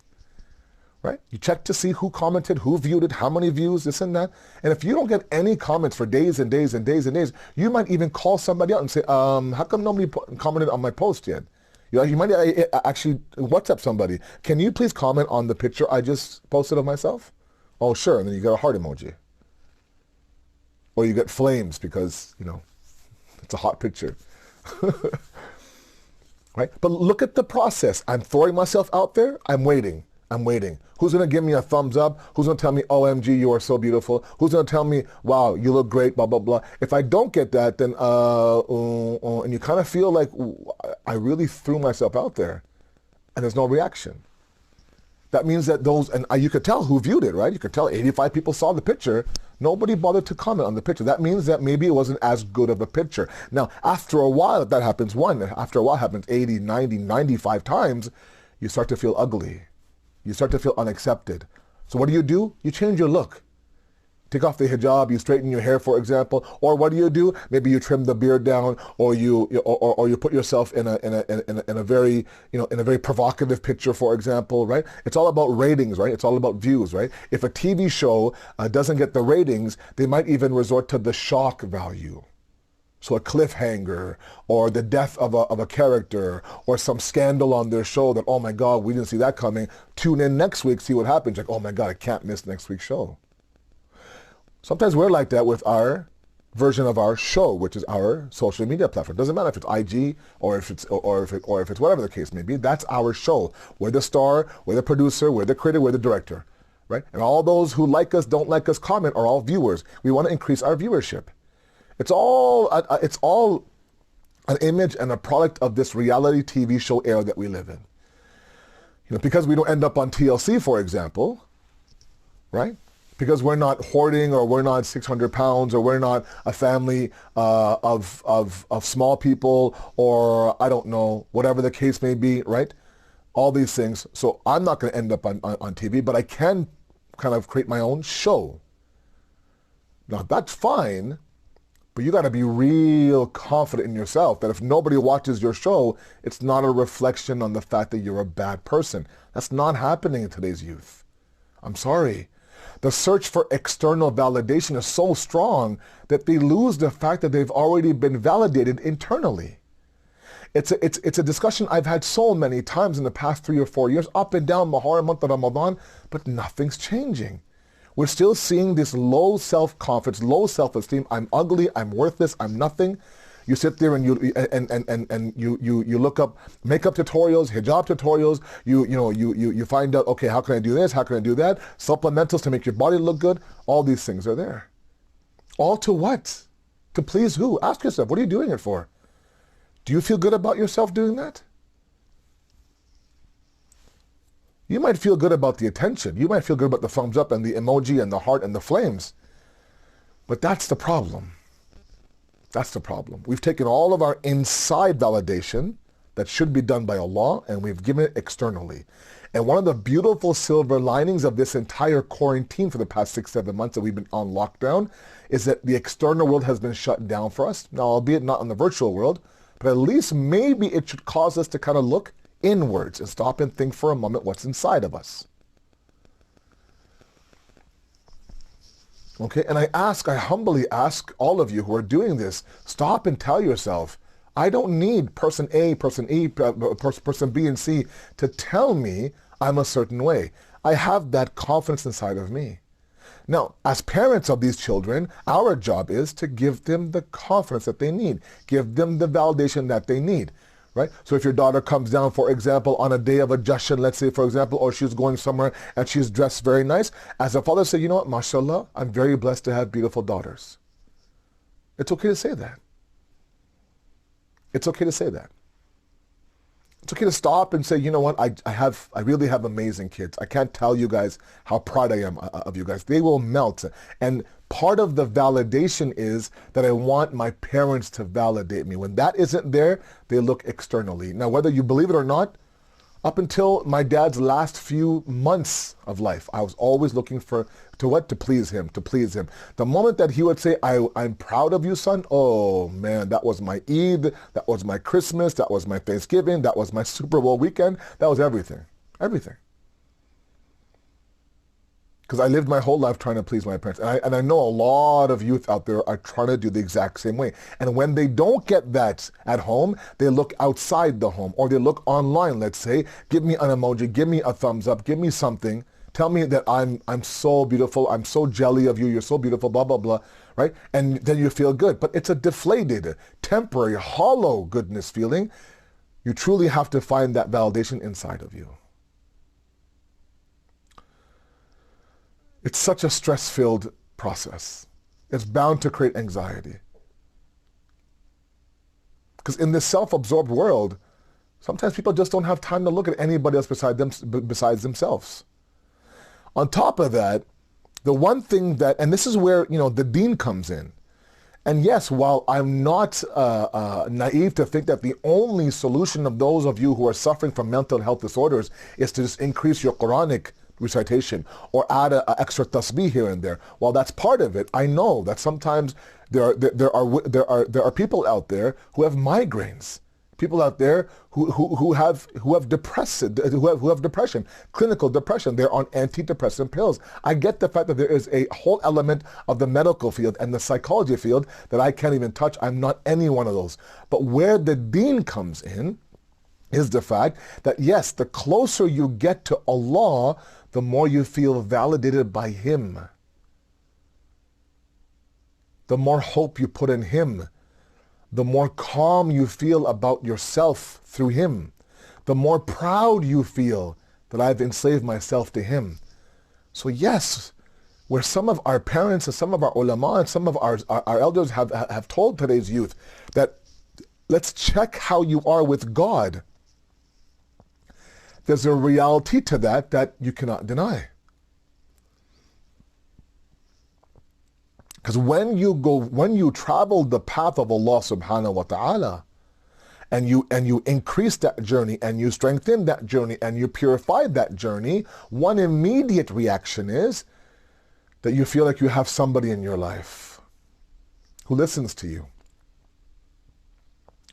S5: Right? You check to see who commented, who viewed it, how many views, this and that. And if you don't get any comments for days and days and days and days, you might even call somebody out and say, how come nobody commented on my post yet? You might actually WhatsApp somebody. Can you please comment on the picture I just posted of myself? Oh, sure. And then you get a heart emoji. Or you get flames because, it's a hot picture. Right? But look at the process. I'm throwing myself out there. I'm waiting. I'm waiting. Who's going to give me a thumbs up? Who's going to tell me, OMG, you are so beautiful? Who's going to tell me, wow, you look great, blah, blah, blah. If I don't get that, then, and you kind of feel like, I really threw myself out there and there's no reaction. That means that those, and you could tell who viewed it, right? You could tell 85 people saw the picture. Nobody bothered to comment on the picture. That means that maybe it wasn't as good of a picture. Now, after a while, if that happens after a while, happens 80, 90, 95 times, you start to feel ugly. You start to feel unaccepted. So what do? You change your look. Take off the hijab, you straighten your hair, for example, or what do? Maybe you trim the beard down, or you put yourself in a very provocative picture, for example, right? It's all about ratings, right? It's all about views, right? If a TV show doesn't get the ratings, they might even resort to the shock value. So a cliffhanger, or the death of a character, or some scandal on their show that, oh my God, we didn't see that coming. Tune in next week, see what happens. Like, oh my God, I can't miss next week's show. Sometimes we're like that with our version of our show, which is our social media platform. Doesn't matter if it's IG or if it's whatever the case may be. That's our show. We're the star, we're the producer, we're the creator, we're the director, right? And all those who like us, don't like us, comment are all viewers. We want to increase our viewership. It's all an image and a product of this reality TV show era that we live in. Because we don't end up on TLC, for example, right? Because we're not hoarding, or we're not 600 pounds, or we're not a family of small people, or I don't know, whatever the case may be, right? All these things. So I'm not going to end up on TV, but I can kind of create my own show. Now that's fine, but you got to be real confident in yourself that if nobody watches your show, it's not a reflection on the fact that you're a bad person. That's not happening in today's youth. I'm sorry. The search for external validation is so strong that they lose the fact that they've already been validated internally. It's a discussion I've had so many times in the past 3 or 4 years, up and down Mahar, month of Ramadan, but nothing's changing. We're still seeing this low self-confidence, low self-esteem. I'm ugly, I'm worthless, I'm nothing. You sit there and you look up makeup tutorials, hijab tutorials. You find out, okay, how can I do this? How can I do that? Supplementals to make your body look good. All these things are there. All to what? To please who? Ask yourself, what are you doing it for? Do you feel good about yourself doing that? You might feel good about the attention. You might feel good about the thumbs up and the emoji and the heart and the flames. But that's the problem. That's the problem. We've taken all of our inside validation that should be done by Allah, and we've given it externally. And one of the beautiful silver linings of this entire quarantine for the past 6-7 months that we've been on lockdown is that the external world has been shut down for us. Now, albeit not in the virtual world, but at least maybe it should cause us to kind of look inwards and stop and think for a moment what's inside of us. Okay, and I humbly ask all of you who are doing this, stop and tell yourself, I don't need person A, person E, person B and C to tell me I'm a certain way. I have that confidence inside of me. Now, as parents of these children, our job is to give them the confidence that they need, give them the validation that they need. Right? So if your daughter comes down, for example, on a day of adjustment, let's say, for example, or she's going somewhere and she's dressed very nice, as a father say, you know what, mashallah, I'm very blessed to have beautiful daughters. It's okay to say that. It's okay to say that. It's okay to stop and say, you know what, I really have amazing kids. I can't tell you guys how proud I am of you guys. They will melt. And part of the validation is that I want my parents to validate me. When that isn't there, they look externally. Now, whether you believe it or not, up until my dad's last few months of life, I was always looking to please him, to please him. The moment that he would say, I'm proud of you, son, oh man, that was my Eid, that was my Christmas, that was my Thanksgiving, that was my Super Bowl weekend, that was everything, everything. Because I lived my whole life trying to please my parents. And I know a lot of youth out there are trying to do the exact same way. And when they don't get that at home, they look outside the home, or they look online, let's say, give me an emoji, give me a thumbs up, give me something. Tell me that I'm so beautiful, I'm so jelly of you, you're so beautiful, blah, blah, blah, right? And then you feel good. But it's a deflated, temporary, hollow goodness feeling. You truly have to find that validation inside of you. It's such a stress-filled process. It's bound to create anxiety. Because in this self-absorbed world, sometimes people just don't have time to look at anybody else besides themselves. On top of that, the one thing that, and this is where, the deen comes in. And yes, while I'm not naive to think that the only solution of those of you who are suffering from mental health disorders is to just increase your Quranic recitation or add an extra tasbih here and there. While that's part of it, I know that sometimes there are people out there who have migraines, people out there who have depression, clinical depression. They're on antidepressant pills. I get the fact that there is a whole element of the medical field and the psychology field that I can't even touch. I'm not any one of those. But where the deen comes in is the fact that yes, the closer you get to Allah, the more you feel validated by Him. The more hope you put in Him. The more calm you feel about yourself through Him. The more proud you feel that I've enslaved myself to Him. So yes, where some of our parents and some of our ulama and some of our elders have told today's youth that let's check how you are with God. There's a reality to that you cannot deny. Because when you travel the path of Allah subhanahu wa ta'ala, and you increase that journey, and you strengthen that journey, and you purify that journey, one immediate reaction is that you feel like you have somebody in your life who listens to you.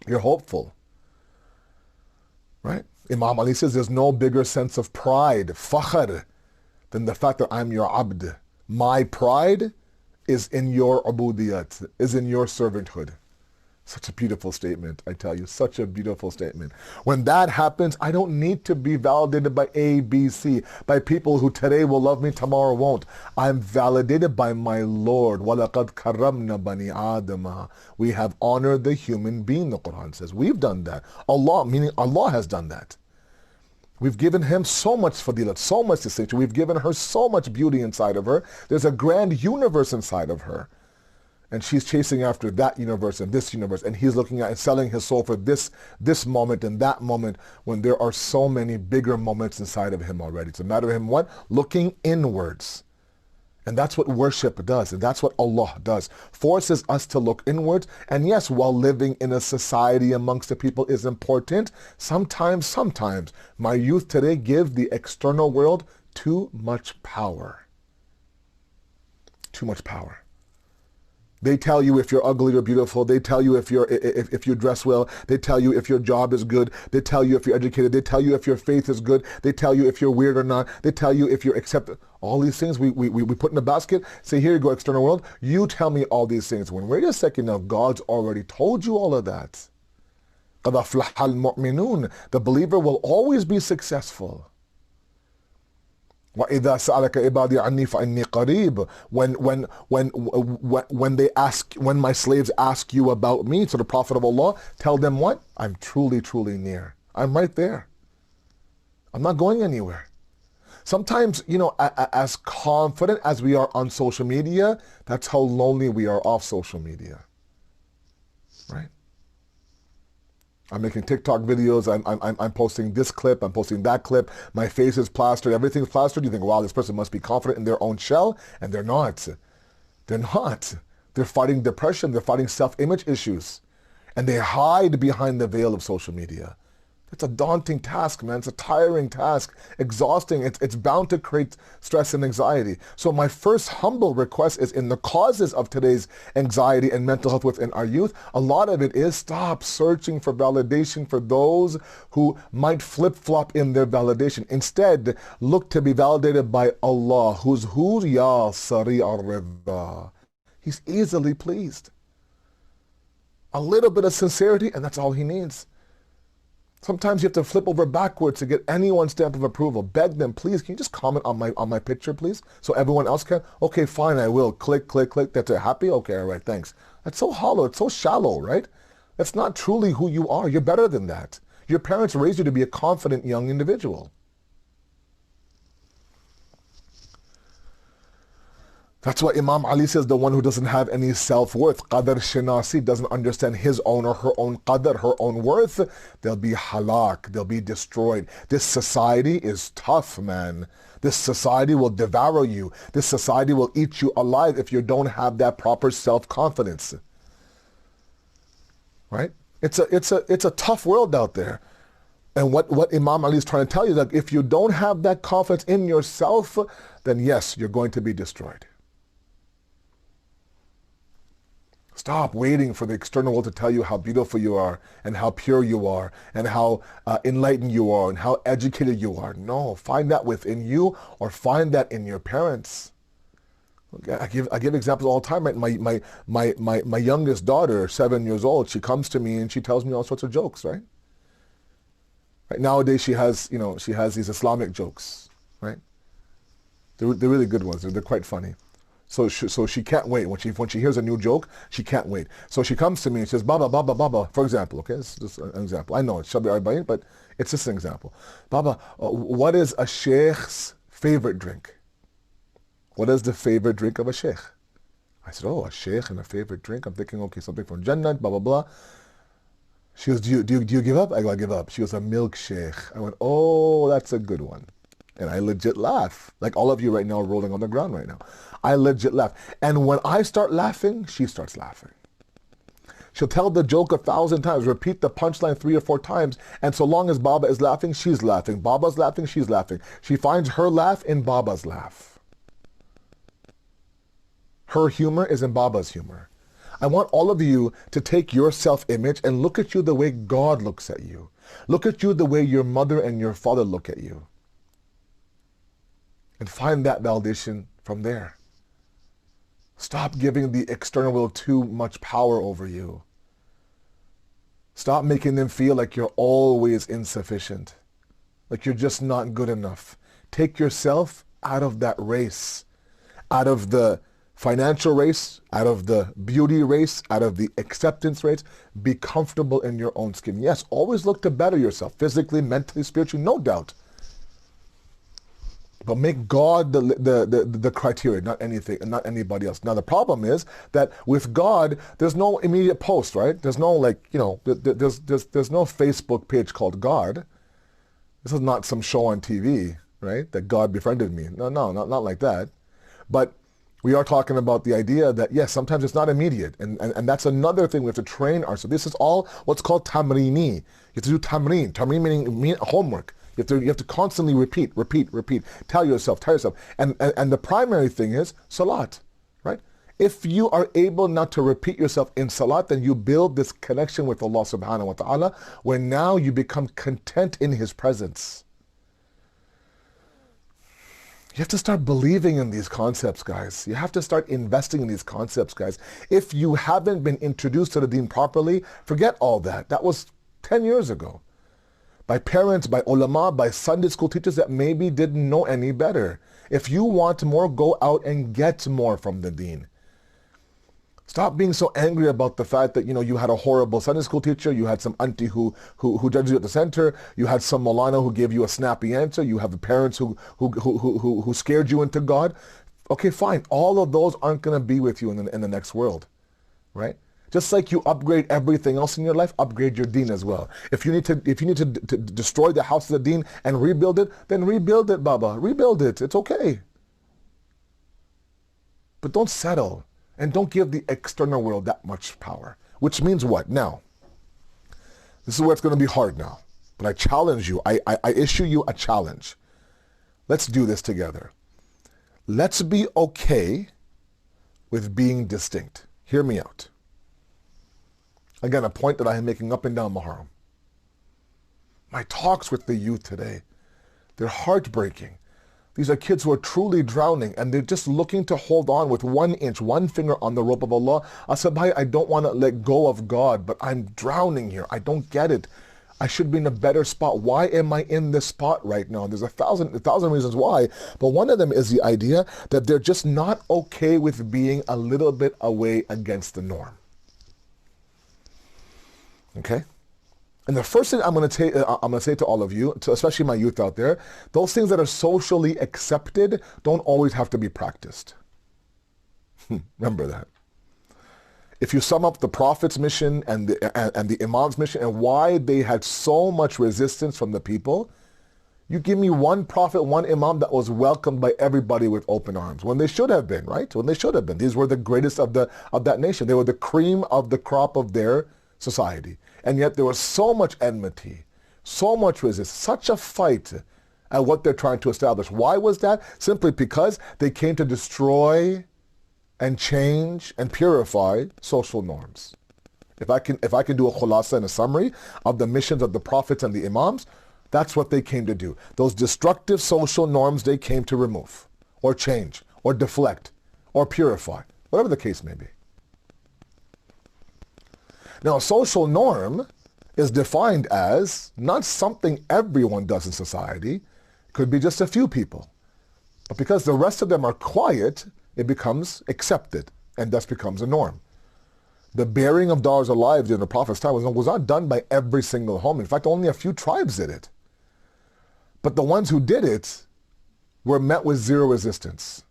S5: You're hopeful. Right? Imam Ali says there's no bigger sense of pride, fakhr, than the fact that I'm your abd. My pride is in your ubudiyat, is in your servanthood. Such a beautiful statement, I tell you, such a beautiful statement. When that happens, I don't need to be validated by A, B, C, by people who today will love me, tomorrow won't. I'm validated by my Lord. وَلَقَدْ كَرَّمْنَا بَنِي آدَمَ. We have honored the human being, the Quran says. We've done that. Allah, meaning Allah has done that. We've given him so much fadilat, so much distinction. We've given her so much beauty inside of her. There's a grand universe inside of her. And she's chasing after that universe and this universe. And he's looking at and selling his soul for this moment and that moment, when there are so many bigger moments inside of him already. It's a matter of him what? Looking inwards. And that's what worship does. And that's what Allah does. Forces us to look inwards. And yes, while living in a society amongst the people is important, sometimes, my youth today give the external world too much power. Too much power. They tell you if you're ugly or beautiful. They tell you if you dress well. They tell you if your job is good. They tell you if you're educated. They tell you if your faith is good. They tell you if you're weird or not. They tell you if you're accepted. All these things we put in a basket. Say, here you go, external world. You tell me all these things. When wait a second now, God's already told you all of that. قَدْ أَفْلَحَ الْمُؤْمِنُونَ. The believer will always be successful. وَإِذَا سَأَلَكَ عِبَادِي عَنِّي فَإِنِّي قَرِيبٌ. When my slaves ask you about me, to the Prophet of Allah, tell them what? I'm truly, truly near. I'm right there. I'm not going anywhere. Sometimes, as confident as we are on social media, that's how lonely we are off social media. Right? I'm making TikTok videos, I'm posting this clip, I'm posting that clip, my face is plastered, everything's plastered. You think, wow, this person must be confident in their own shell, and they're not. They're not. They're fighting depression, they're fighting self-image issues, and they hide behind the veil of social media. It's a daunting task, man. It's a tiring task, exhausting. It's bound to create stress and anxiety. So my first humble request is, in the causes of today's anxiety and mental health within our youth, a lot of it is stop searching for validation for those who might flip-flop in their validation. Instead, look to be validated by Allah, who's Ya Sari al-Ridha. He's easily pleased. A little bit of sincerity, and that's all he needs. Sometimes you have to flip over backwards to get anyone's stamp of approval. Beg them, please, can you just comment on my picture, please? So everyone else can? Okay, fine, I will. Click, click, click. That's it. Happy? Okay, all right, thanks. That's so hollow. It's so shallow, right? That's not truly who you are. You're better than that. Your parents raised you to be a confident young individual. That's why Imam Ali says the one who doesn't have any self-worth, qadr shinasi, doesn't understand his own or her own qadr, her own worth, they'll be halak, they'll be destroyed. This society is tough, man. This society will devour you. This society will eat you alive if you don't have that proper self-confidence. Right? It's a tough world out there. And what Imam Ali is trying to tell you is that if you don't have that confidence in yourself, then yes, you're going to be destroyed. Stop waiting for the external world to tell you how beautiful you are and how pure you are and how enlightened you are and how educated you are. No, find that within you or find that in your parents. Okay, I give examples all the time. Right? My youngest daughter, 7 years old, she comes to me and she tells me all sorts of jokes, right? Right, nowadays she has these Islamic jokes, right? They're really good ones. They're quite funny. So she can't wait. When she hears a new joke, she can't wait. So she comes to me and says, Baba, Baba, Baba, for example, okay? This is just an example. I know it's Shabi Arba'een, but it's just an example. Baba, what is a sheikh's favorite drink? What is the favorite drink of a sheikh? I said, oh, a sheikh and a favorite drink? I'm thinking, okay, something from Jannah, blah, blah, blah. She goes, do you give up? I go, I give up. She goes, a milkshake. I went, oh, that's a good one. And I legit laugh. Like all of you right now are rolling on the ground right now. I legit laugh. And when I start laughing, she starts laughing. She'll tell the joke 1,000 times, repeat the punchline 3 or 4 times, and so long as Baba is laughing, she's laughing. Baba's laughing, she's laughing. She finds her laugh in Baba's laugh. Her humor is in Baba's humor. I want all of you to take your self-image and look at you the way God looks at you. Look at you the way your mother and your father look at you. And find that validation from there. Stop giving the external world too much power over you. Stop making them feel like you're always insufficient, like you're just not good enough. Take yourself out of that race, out of the financial race, out of the beauty race, out of the acceptance race. Be comfortable in your own skin. Yes, always look to better yourself, physically, mentally, spiritually, no doubt. But make God the criteria, not anything, and not anybody else. Now the problem is that with God, there's no immediate post, right? There's no there's no Facebook page called God. This is not some show on TV, right? That God befriended me. No, not like that. But we are talking about the idea that yes, sometimes it's not immediate, and that's another thing we have to train ourselves. This is all what's called tamreeni. You have to do tamreen. Tamreen meaning homework. You have to constantly repeat. Tell yourself. And the primary thing is salat, right? If you are able not to repeat yourself in salat, then you build this connection with Allah subhanahu wa ta'ala, where now you become content in His presence. You have to start believing in these concepts, guys. You have to start investing in these concepts, guys. If you haven't been introduced to the deen properly, forget all that. That was 10 years ago. By parents, by ulama, by Sunday school teachers that maybe didn't know any better. If you want more, go out and get more from the deen. Stop being so angry about the fact that, you had a horrible Sunday school teacher, you had some auntie who judged you at the center, you had some Maulana who gave you a snappy answer, you have the parents who scared you into God. Okay, fine. All of those aren't going to be with you in the next world, right? Just like you upgrade everything else in your life, upgrade your deen as well. If you need to destroy the house of the deen and rebuild it, then rebuild it, Baba. Rebuild it. It's okay. But don't settle. And don't give the external world that much power. Which means what? Now, this is where it's going to be hard now. But I challenge you. I issue you a challenge. Let's do this together. Let's be okay with being distinct. Hear me out. Again, a point that I am making up and down Muharram. My talks with the youth today, they're heartbreaking. These are kids who are truly drowning and they're just looking to hold on with 1 inch, 1 finger on the rope of Allah. I said, bhai, I don't want to let go of God, but I'm drowning here. I don't get it. I should be in a better spot. Why am I in this spot right now? There's a thousand reasons why, but one of them is the idea that they're just not okay with being a little bit away against the norm. Okay? And the first thing I'm going to say to all of you, especially my youth out there, those things that are socially accepted don't always have to be practiced. Remember that. If you sum up the Prophet's mission and the Imam's mission and why they had so much resistance from the people, you give me one Prophet, one Imam that was welcomed by everybody with open arms, when they should have been, right? When they should have been. These were the greatest of that nation. They were the cream of the crop of their society. And yet there was so much enmity, so much resistance, such a fight at what they're trying to establish. Why was that? Simply because they came to destroy and change and purify social norms. If I can do a khulasa and a summary of the missions of the prophets and the imams, that's what they came to do. Those destructive social norms they came to remove, or change, or deflect, or purify, whatever the case may be. Now, a social norm is defined as not something everyone does in society. It could be just a few people. But because the rest of them are quiet, it becomes accepted and thus becomes a norm. The burying of daughters alive during the Prophet's time was not done by every single home. In fact, only a few tribes did it. But the ones who did it were met with zero resistance.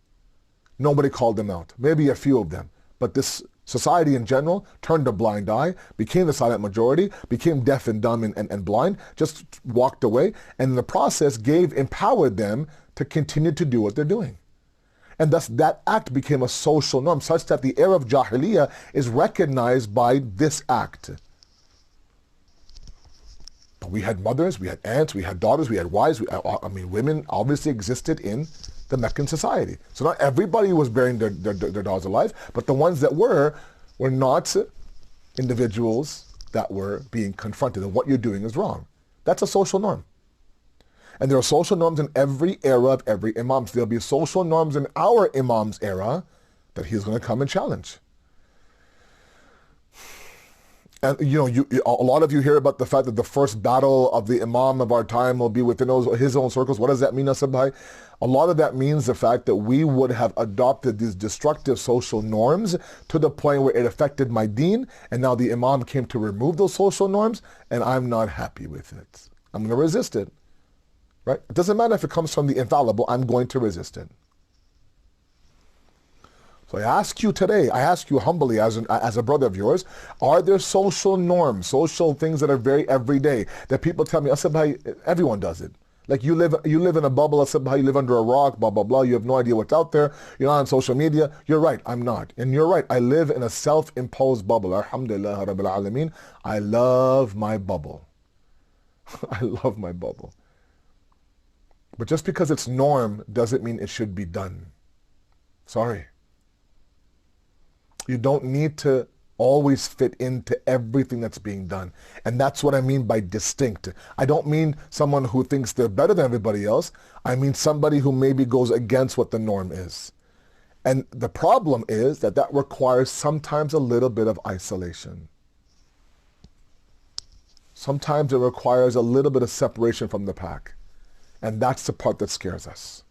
S5: Nobody called them out. Maybe a few of them. But this society in general turned a blind eye, became the silent majority, became deaf and dumb and blind, just walked away, and in the process empowered them to continue to do what they're doing. And thus that act became a social norm such that the era of Jahiliyyah is recognized by this act. But we had mothers, we had aunts, we had daughters, we had wives. Women obviously existed in the Meccan society. So not everybody was burying their daughters alive, but the ones that were not individuals that were being confronted. And what you're doing is wrong. That's a social norm. And there are social norms in every era of every imam. So there'll be social norms in our imam's era that he's going to come and challenge. And a lot of you hear about the fact that the first battle of the imam of our time will be within his own circles. What does that mean, Asabhai? A lot of that means the fact that we would have adopted these destructive social norms to the point where it affected my deen, and now the imam came to remove those social norms, and I'm not happy with it. I'm going to resist it. Right? It doesn't matter if it comes from the infallible, I'm going to resist it. So I ask you today, I ask you humbly as a brother of yours, are there social norms, social things that are very everyday that people tell me, Asabhai, everyone does it. Like you live in a bubble, Asabhai, you live under a rock, blah, blah, blah, you have no idea what's out there, you're not on social media. You're right, I'm not. And you're right, I live in a self-imposed bubble. Alhamdulillah, Rabbil Alameen. I love my bubble. I love my bubble. But just because it's norm doesn't mean it should be done. Sorry. You don't need to always fit into everything that's being done. And that's what I mean by distinct. I don't mean someone who thinks they're better than everybody else. I mean somebody who maybe goes against what the norm is. And the problem is that requires sometimes a little bit of isolation. Sometimes it requires a little bit of separation from the pack. And that's the part that scares us.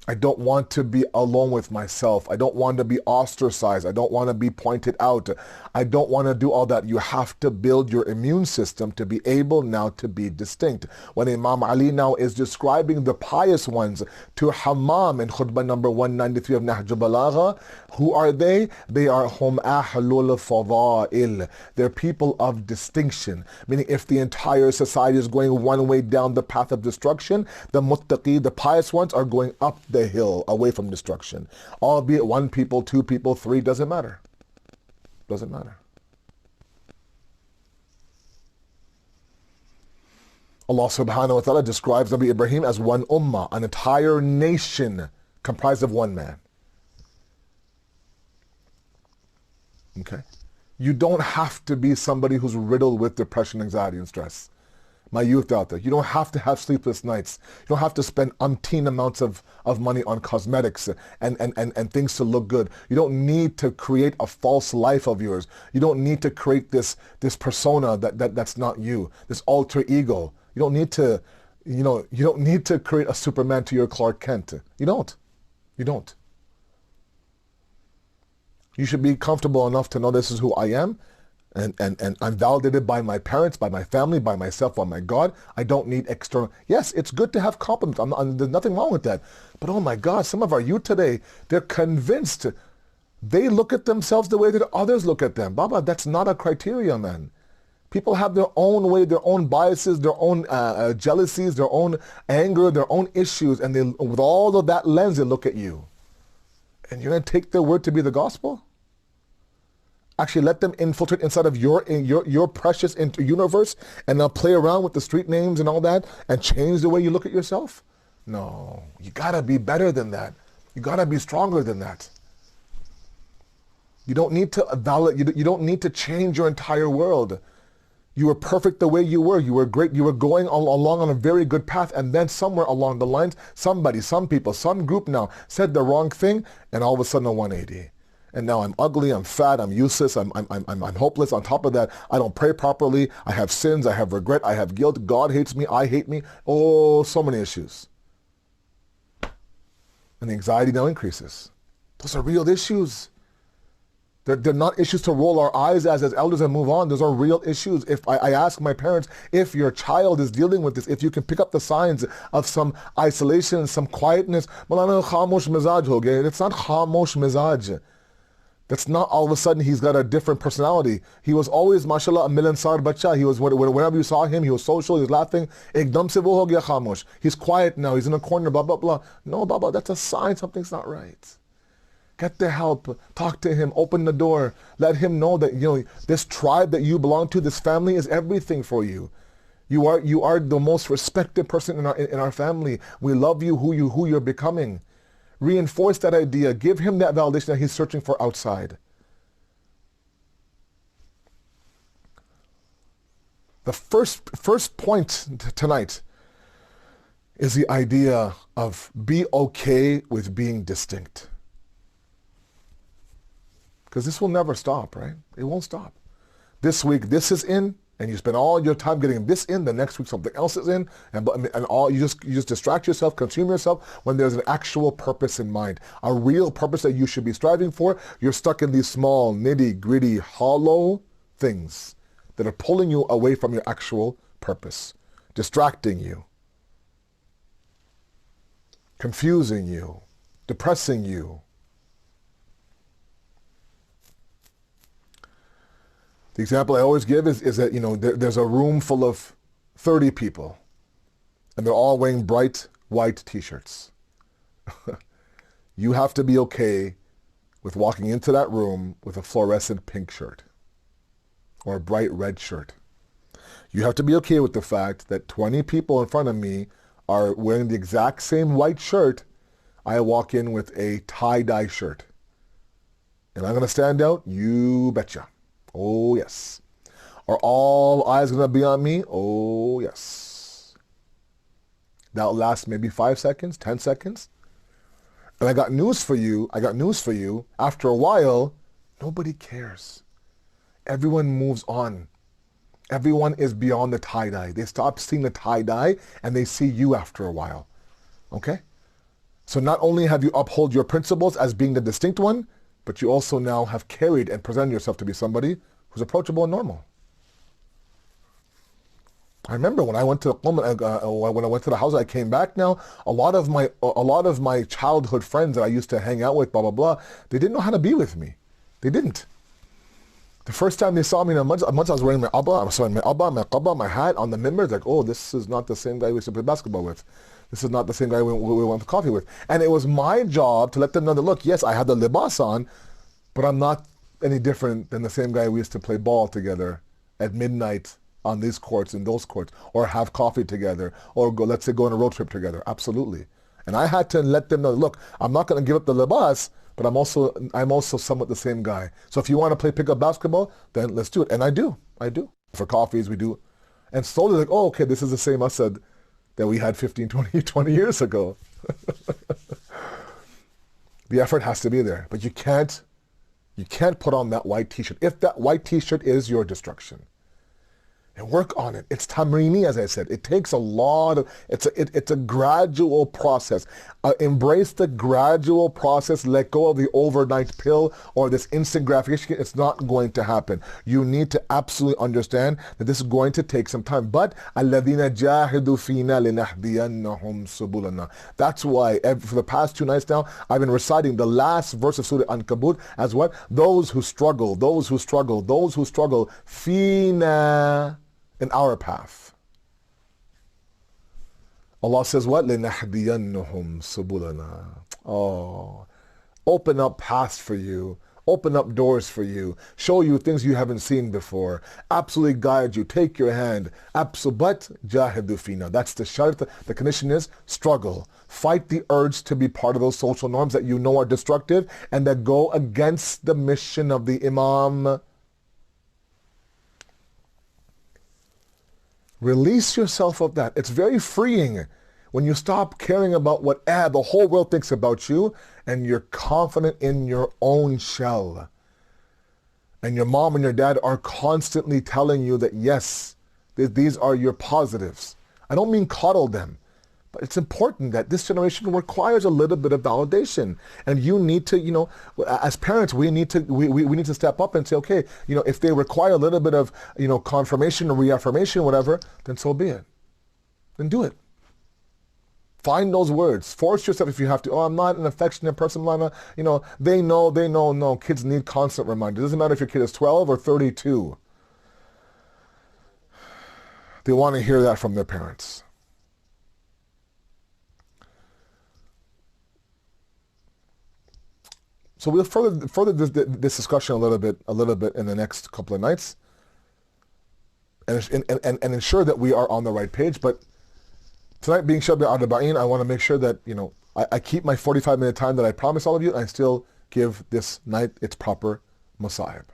S5: I don't want to be alone with myself. I don't want to be ostracized. I don't want to be pointed out. I don't want to do all that. You have to build your immune system to be able now to be distinct. When Imam Ali now is describing the pious ones to Hammam in khutbah number 193 of Nahj Balagha, who are they? They are hum ahlul fadail. They're people of distinction. Meaning if the entire society is going one way down the path of destruction, the muttaqi, the pious ones, are going up the hill away from destruction. Albeit one people, two people, three, doesn't matter. Doesn't matter. Allah subhanahu wa ta'ala describes Nabi Ibrahim as one ummah, an entire nation comprised of one man. Okay? You don't have to be somebody who's riddled with depression, anxiety, and stress. My youth out there, you don't have to have sleepless nights. You don't have to spend umpteen amounts of money on cosmetics and things to look good. You don't need to create a false life of yours. You don't need to create this persona that's not you, this alter ego. You don't need to, you don't need to create a Superman to your Clark Kent. You don't. You don't. You should be comfortable enough to know this is who I am. and I'm validated by my parents, by my family, by myself, by my God. I don't need external. Yes, it's good to have compliments. There's nothing wrong with that. But oh my God, some of our youth today, they're convinced. They look at themselves the way that others look at them. Baba, that's not a criteria, man. People have their own way, their own biases, their own jealousies, their own anger, their own issues, and they, with all of that lens, they look at you. And you're going to take their word to be the gospel? Actually let them infiltrate inside of your precious universe and now play around with the street names and all that and change the way you look at yourself? No, you gotta be better than that. You gotta be stronger than that. You don't need to validate, you don't need to change your entire world. You were perfect the way you were. You were great. You were going along on a very good path, and then somewhere along the lines, somebody, some people, some group now said the wrong thing, and all of a sudden a 180. And now I'm ugly, I'm fat, I'm useless, I'm hopeless. On top of that, I don't pray properly, I have sins, I have regret, I have guilt, God hates me, I hate me. Oh, so many issues. And the anxiety now increases. Those are real issues. They're not issues to roll our eyes as elders and move on. Those are real issues. If I ask my parents, if your child is dealing with this, if you can pick up the signs of some isolation, some quietness, it's not khamosh mizaj. That's not all of a sudden he's got a different personality. He was always, mashallah, a milansar bacha. He was, whenever you saw him, he was social, he was laughing. Ekdam se wo ho gaya khamosh. He's quiet now, he's in a corner, blah, blah, blah. No, Baba, that's a sign something's not right. Get the help, talk to him, open the door. Let him know that, this tribe that you belong to, this family is everything for you. You are the most respected person in our family. We love you, who you're becoming. Reinforce that idea. Give him that validation that he's searching for outside. The first point tonight is the idea of be okay with being distinct. Because this will never stop, right? It won't stop. This week, this is in, and you spend all your time getting this in. The next week, something else is in, and all you just distract yourself, consume yourself when there's an actual purpose in mind, a real purpose that you should be striving for. You're stuck in these small, nitty-gritty, hollow things that are pulling you away from your actual purpose, distracting you, confusing you, depressing you. The example I always give is that, there's a room full of 30 people, and they're all wearing bright white t-shirts. You have to be okay with walking into that room with a fluorescent pink shirt or a bright red shirt. You have to be okay with the fact that 20 people in front of me are wearing the exact same white shirt. I walk in with a tie-dye shirt. And I'm going to stand out? You betcha. Oh, yes. Are all eyes going to be on me? Oh, yes. That'll last maybe 5 seconds, 10 seconds. And I got news for you. After a while, nobody cares. Everyone moves on. Everyone is beyond the tie-dye. They stop seeing the tie-dye and they see you after a while. Okay? So not only have you upheld your principles as being the distinct one, but you also now have carried and presented yourself to be somebody who's approachable and normal. I remember when I went to the house, I came back now, a lot of my childhood friends that I used to hang out with, blah, blah, blah, they didn't know how to be with me. They didn't. The first time they saw me, once I was wearing my qabba, my hat on the mimbar, like, oh, this is not the same guy we used to play basketball with. This is not the same guy we went to coffee with. And it was my job to let them know that, look, yes, I had the libas on, but I'm not any different than the same guy we used to play ball together at midnight on these courts and those courts, or have coffee together, or let's say go on a road trip together. Absolutely. And I had to let them know, look, I'm not going to give up the libas, but I'm also somewhat the same guy. So if you want to play pickup basketball, then let's do it. And I do. For coffees, we do. And slowly, like, oh, okay, this is the same Asad that we had 15, 20 years ago. The effort has to be there. But you can't put on that white t-shirt. If that white t-shirt is your destruction, and work on it. It's tamrini, as I said. It takes a lot of, it's a gradual process. Embrace the gradual process. Let go of the overnight pill or this instant gratification. It's not going to happen. You need to absolutely understand that this is going to take some time. But الَّذِينَ جَاهِدُوا فِينَا لِنَهْدِيَنَّهُمْ سُبُلَنَا. That's why for the past 2 nights now, I've been reciting the last verse of Surah Ankabut as what? Those who struggle, those who struggle, those who struggle, فِينَا, in our path. Allah says what? لِنَهْدِيَنَّهُمْ سُبُلَنَا. Oh, open up paths for you. Open up doors for you. Show you things you haven't seen before. Absolutely guide you. Take your hand. But jahidu fina. That's the shart. The condition is struggle. Fight the urge to be part of those social norms that you know are destructive and that go against the mission of the Imam. Release yourself of that. It's very freeing when you stop caring about what the whole world thinks about you and you're confident in your own shell. And your mom and your dad are constantly telling you that yes, these are your positives. I don't mean coddle them, but it's important that this generation requires a little bit of validation. And you need to, as parents, we need to step up and say, okay, if they require a little bit of, confirmation or reaffirmation, whatever, then so be it. Then do it. Find those words. Force yourself if you have to. Oh, I'm not an affectionate person. They know. No, kids need constant reminders. It doesn't matter if your kid is 12 or 32. They want to hear that from their parents. So we'll further this discussion a little bit in the next couple of nights, and ensure that we are on the right page. But tonight, being Shabbat Arba'een, I want to make sure that I keep my 45-minute time that I promised all of you, and I still give this night its proper masahib.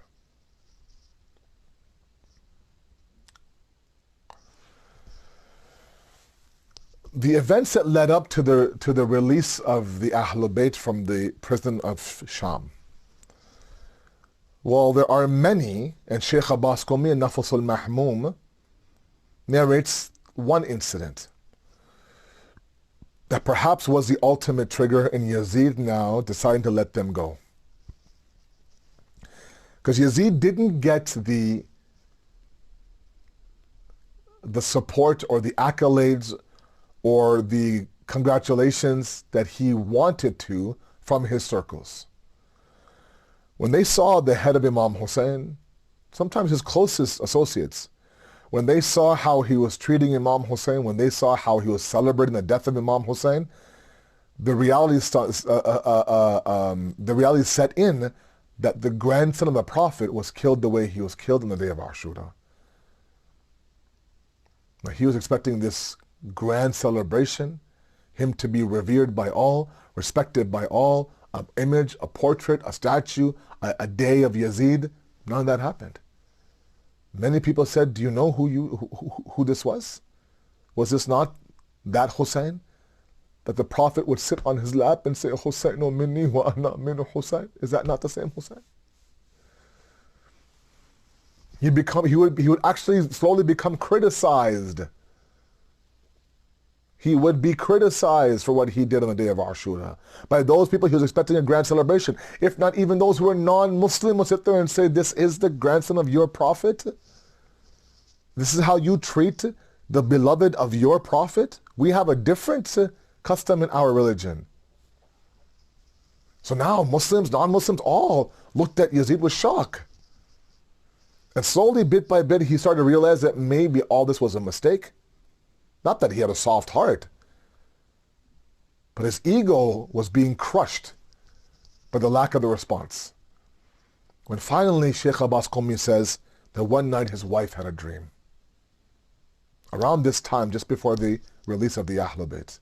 S5: The events that led up to the release of the Ahlul Bayt from the prison of Sham. Well, there are many, and Sheikh Abbas Qumi in Nafs al-Mahmum narrates one incident that perhaps was the ultimate trigger in Yazid now deciding to let them go. Because Yazid didn't get the support or the accolades or the congratulations that he wanted to from his circles. When they saw the head of Imam Hussein, sometimes his closest associates, when they saw how he was treating Imam Hussein, when they saw how he was celebrating the death of Imam Hussein, the reality set in that the grandson of the Prophet was killed the way he was killed on the day of Ashura. Now, he was expecting this grand celebration, him to be revered by all, respected by all, an image, a portrait, a statue, a day of Yazid. None of that happened. Many people said, do you know who this was? Was this not that Hussein? That the Prophet would sit on his lap and say, Husseinu minni wa ana min Hussein? Is that not the same Hussein? He would actually slowly become criticized. He would be criticized for what he did on the day of Ashura. By those people, he was expecting a grand celebration. If not even those who are non-Muslim would sit there and say, this is the grandson of your Prophet? This is how you treat the beloved of your Prophet? We have a different custom in our religion. So now Muslims, non-Muslims, all looked at Yazid with shock. And slowly, bit by bit, he started to realize that maybe all this was a mistake. Not that he had a soft heart, but his ego was being crushed by the lack of the response. When finally Sheikh Abbas Qumi says that one night his wife had a dream. Around this time, just before the release of the Ahlul Bayt.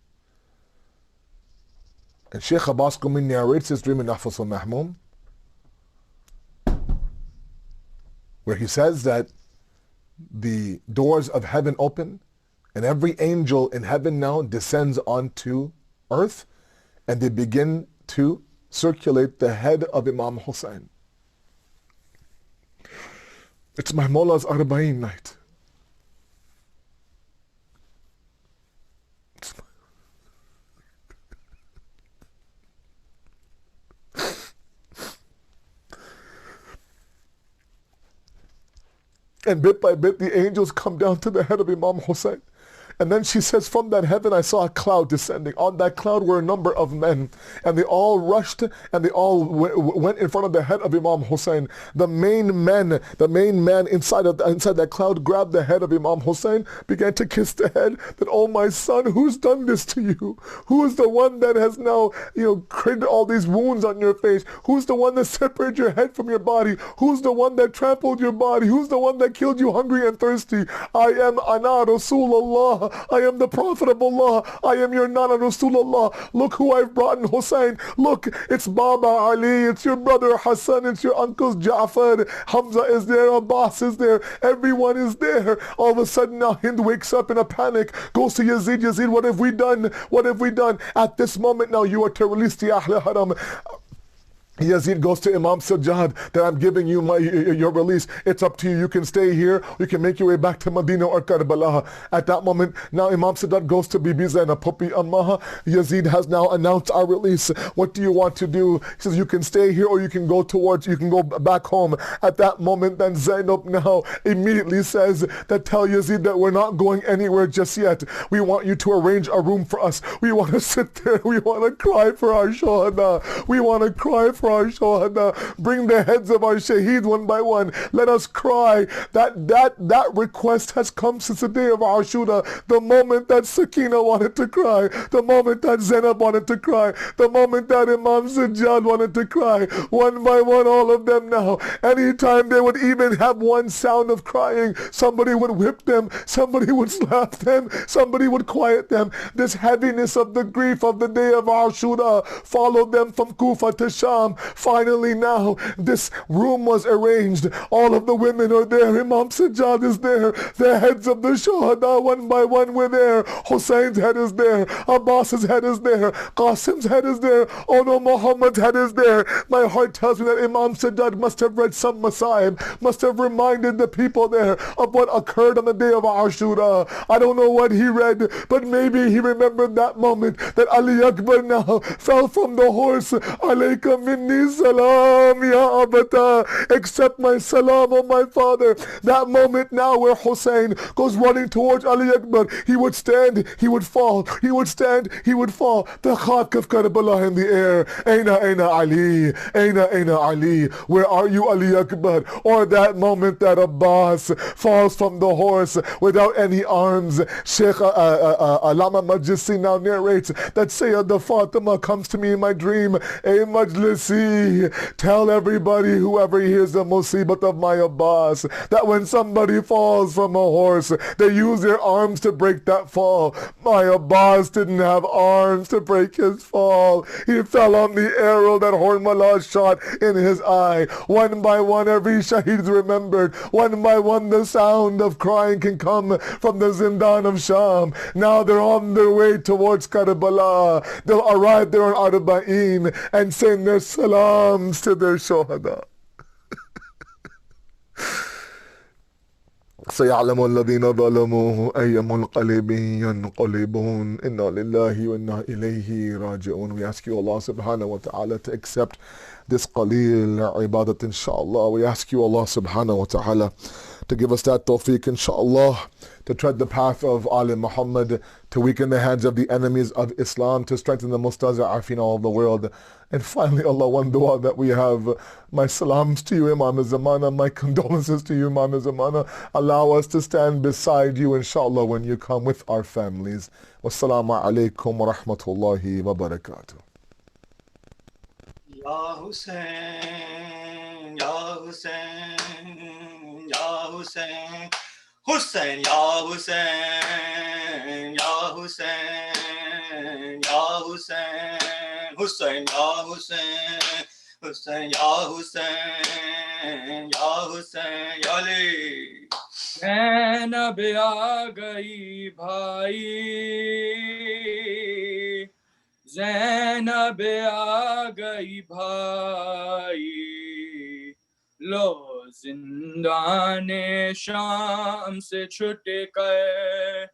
S5: And Sheikh Abbas Qumi narrates his dream in Nafs al-Mahmum, where he says that the doors of heaven open and every angel in heaven now descends onto earth and they begin to circulate the head of Imam Hussein. It's my Mawla's Arba'een night. And bit by bit, the angels come down to the head of Imam Hussein. And then she says, from that heaven I saw a cloud descending. On that cloud were a number of men. And they all rushed and they all went in front of the head of Imam Hussein. The main man inside that cloud grabbed the head of Imam Hussein, began to kiss the head, that, oh my son, who's done this to you? Who is the one that has now, created all these wounds on your face? Who's the one that separated your head from your body? Who's the one that trampled your body? Who's the one that killed you hungry and thirsty? I am Ana Rasulullah. I am the Prophet of Allah. I am your Nana Rasulullah. Look who I've brought in Hussein. Look, it's Baba Ali, it's your brother Hassan, it's your uncles Ja'far, Hamza is there, Abbas is there, everyone is there. All of a sudden now Hind wakes up in a panic, goes to Yazid, Yazid, what have we done? What have we done? At this moment now you are to release the Ahl Haram. Yazid goes to Imam Sajjad, that I'm giving you your release. It's up to you. You can stay here. You can make your way back to Medina or Karbala. At that moment, now Imam Sajjad goes to Bibi Zainab, Pupi Ammaha. Yazid has now announced our release. What do you want to do? He says, you can stay here or you can go back home. At that moment, then Zainab now immediately says that, tell Yazid that we're not going anywhere just yet. We want you to arrange a room for us. We want to sit there. We want to cry for our Shohada. We want to cry for our Shohada. Bring the heads of our Shaheed one by one. Let us cry. That request has come since the day of Ashura. The moment that Sakina wanted to cry, the moment that Zainab wanted to cry, the moment that Imam Sajjad wanted to cry, one by one, all of them now. Anytime they would even have one sound of crying, somebody would whip them, somebody would slap them, somebody would quiet them. This heaviness of the grief of the day of Ashura followed them from Kufa to Sham. Finally now, this room was arranged. All of the women are there. Imam Sajjad is there. The heads of the Shuhada one by one were there. Hussein's head is there. Abbas's head is there. Qasim's head is there. Oh no, Muhammad's head is there. My heart tells me that Imam Sajjad must have read some Masaib, must have reminded the people there of what occurred on the day of Ashura. I don't know what he read, but maybe he remembered that moment that Ali Akbar now fell from the horse. Alayka minni salam ya abata. Accept my salam, oh my father. That moment now where Hussein goes running towards Ali Akbar, he would stand, he would fall, he would stand, he would fall. The khak of Karbala in the air. Aina Ali, Aina Ali. Where are you, Ali Akbar? Or that moment that Abbas falls from the horse without any arms. Sheikh Alama Majlisi now narrates that Sayyidah Fatima comes to me in my dream. A Majlisi, tell everybody, whoever hears the musibat of my Abbas, that when somebody falls from a horse, they use their arms to break that fall. My Abbas didn't have arms to break his fall. He fell on the arrow that Hormala shot in his eye. One by one, every Shaheed is remembered. One by one, the sound of crying can come from the Zindan of Sham. Now they're on their way towards Karbala. They'll arrive there on Arba'een and send their salams to their Shohada. سيعلم الذين ظلموا أي منقلب ينقلبون إنا لله وإنا إليه راجعون. We ask you, Allah subhanahu wa ta'ala, to accept this qaleel ibadat, inshallah. We ask you, Allah subhanahu wa ta'ala, to give us that tawfiq, inshallah, to tread the path of Ali Muhammad, to weaken the hands of the enemies of Islam, to strengthen the mustaza'afin all of the world. And finally, Allah, one dua that we have, my salams to you, Imam Zamana, my condolences to you, Imam Zamana. Allow us to stand beside you, inshallah, when you come with our families. Wassalamu alaikum wa rahmatullahi wa barakatuh.
S2: Ya Hussein, Ya Hussein, Ya Hussein, Hussein, Ya Hussein, Ya Hussein, Ya Hussein, Hussein, Ya Hussein, Hussein, Ya Hussein, Ya Hussein, Ya Ali.
S6: Zainab आ गई भाई, ज़ैनब आ गई भाई, लो जिंदाने शाम से छुट गए,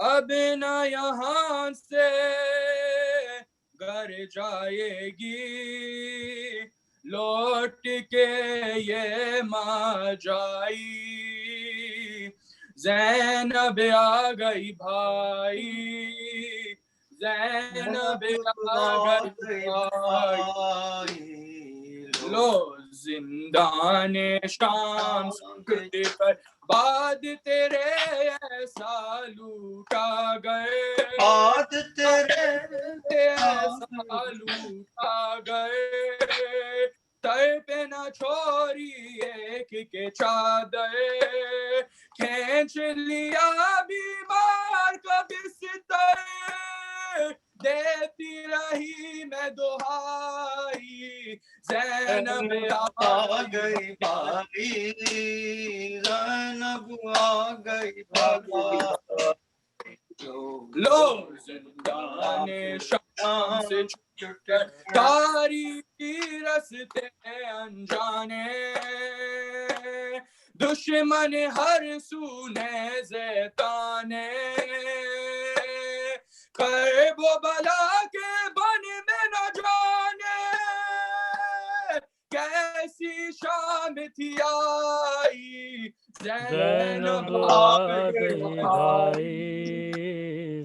S6: अब न यहाँ से घर जाएगी, लौट के ये माँ जाई। زینب آ گئی بھائی زینب آ گئی بھائی لو زندان شام سے چھٹ کر بعد تیرے ایسا لوٹا گئے
S2: بات تیرے
S6: ایسا لوٹا گئے تر پہ نہ چھوڑی ایک کے چادر کھینچ لیا بیمار کا بستر دیتی رہی میں دہائی زینب
S2: آ گئی بھائی زینب آ گئی بھائی
S6: لو زندان شام سے چھٹ کر تاریخی رستے انجانے دشمن ہر سونے زیتانے کرب و بلا کے بن میں نہ جانے کیسی شام تھی آئی
S7: زینب آ گئی بھائی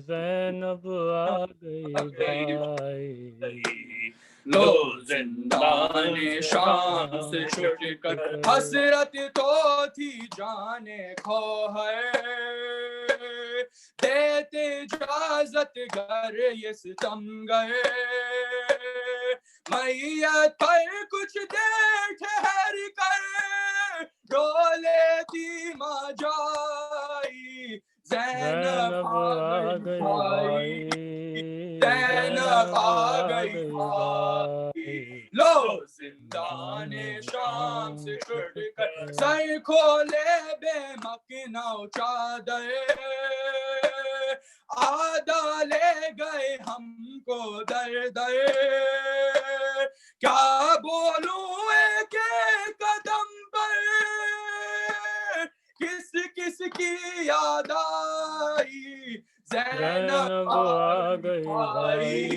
S7: زینب آ گئی بھائی
S6: لو زندان شام سے چھٹ کر حسرت تو تھی جانے کھو ہے دیتے اجازت گر یہ ستم گئے میت پر کچھ دیر ٹھہر کر ڈولے تھی ماں جائی زینب آ گئی بھائی زینب آ گئی بھائی لو زندان شام سے چھٹ کر سر کھولے بے مکناؤ چادر آدھا لے گئے ہم کو در در کیا بولوں ایک قدم پر کس کس کی یاد آئی زینب
S7: آ گئی بھائی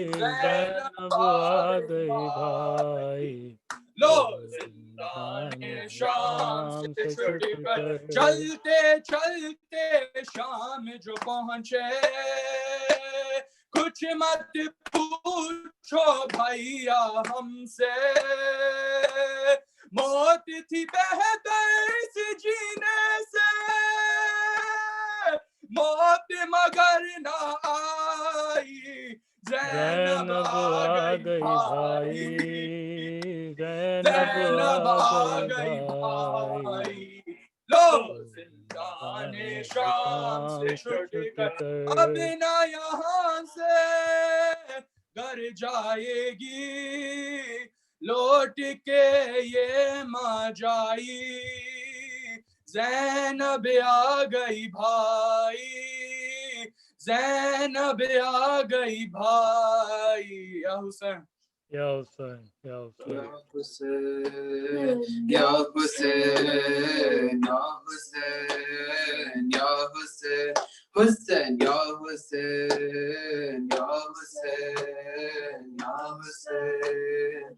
S6: زینب
S7: زینب آ گئی
S6: بھائی
S7: بھائی
S6: لو زندان شام سے چھٹ کر چلتے چلتے شام جو پہنچے کچھ مت پوچھو بھیا ہم سے موت تھی بہتر اس جینے سے موت مگر نہ آئی زینب آ گئی بھائی زینب آ گئی بھائی لو زندان شام سے چھٹ کر اب نہ یہاں سے گھر جائے گی لوٹ کے یہ ماں جائی زینب آ گئی بھائی زینب آ گئی بھائی یا حسین
S7: یا حسین یا حسین
S1: یا حسین یا حسین یا حسین حسین یا حسین یا حسین یا حسین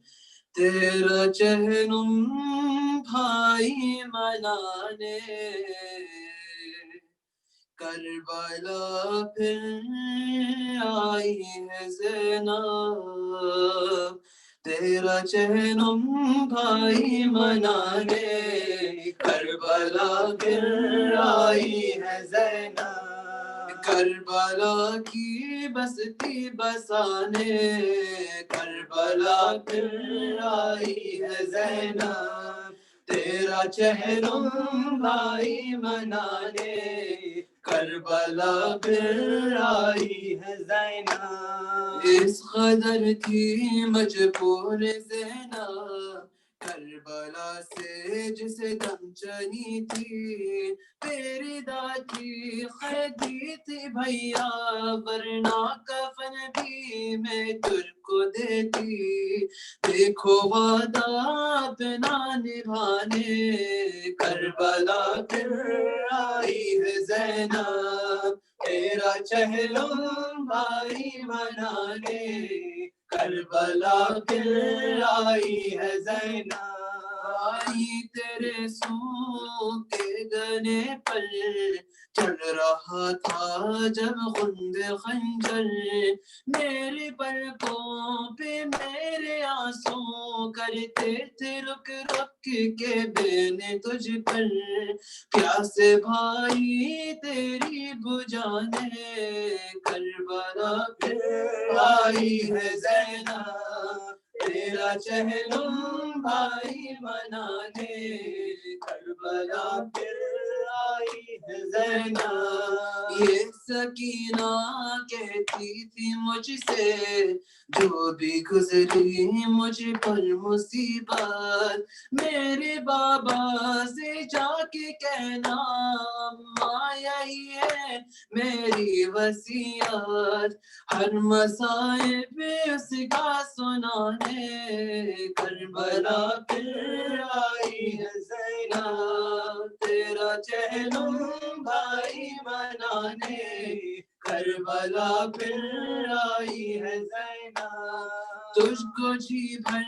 S1: تیرا چہنم بھائی منانے کربلا پھر آئی ہے زینب تیرا چہنم بھائی منانے کربلا پھر آئی ہے زینب کربلا کی بستی بسانے کربلا پھر آئی ہے زینب تیرا چہرم بھائی منانے کربلا پھر آئی ہے زینب اس قدر تھی مجبور زینب کربلا سے جسے دم چنی تھی تیری دادی خیدی تھی بھیا ورنہ کفن بھی میں تجھ کو دیتی دیکھو وعدہ اپنا نبھانے کربلا پھر آئی ہے زینب تیرا چہلم بھائی منانے کربلا پھر آئی ہے زینب بھائی تیرے سو کے گنے پر چڑھ رہا تھا جب خند خنجر، میرے پلکوں پہ میرے آنسو کرتے تھے رک رک کے بینے تجھ پر، پیاسے بھائی تیری بجانے کربلا پھر آئی ہے زینب، تیرا چہلم بھائی منانے کربلا پھر آئی ہے زینب۔ یہ سکینہ کہتی تھی مجھ سے جو بھی گزری مجھ پر مصیبت، میرے بابا سے جا کے کہنا ماں یہی ہے میری وصیت، ہر مصائب اس کا سنانے کربلا پھر آئی ہے زینب، تیرا چہلم بھائی منانے کربلا پھر آئی ہے زینب، تجھ کو جی بھر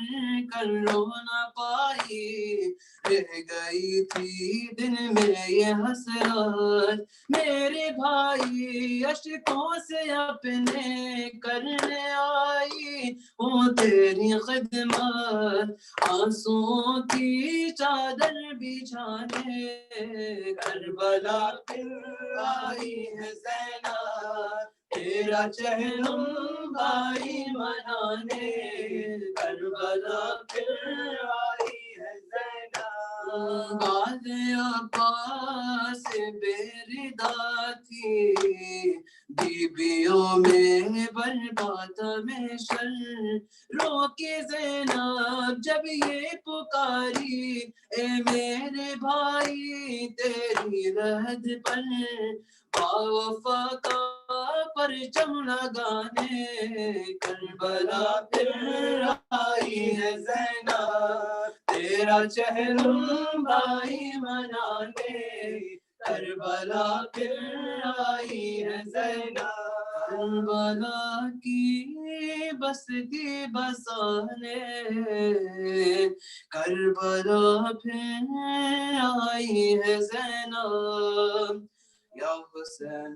S1: کر رو نہ پائی، رہ گئی تھی دن میں یہ حسرت، میرے بھائی اشکوں سے اپنے کرنے آئی ہوں تیری خدمت، آنسوں کی چادر بچھانے کربلا پھر آئی ہے زینب، تیرا چہلم بھائی منانے کربلا پھر آئی ہے زینب، بعد عباس بیردہ تھی بیویوں میں برباد میں شر، رو کے زینب جب یہ پکاری اے میرے بھائی تیری رہد پر، باوفا کا پرچم لگانے کربلا پھر آئی ہے زینب، تیرا چہلم بھائی منانے کربلا پھر آئی ہے زینب، کربلا کی بستی بسانے کربلا پھر آئی ہے زینب، یا حسین۔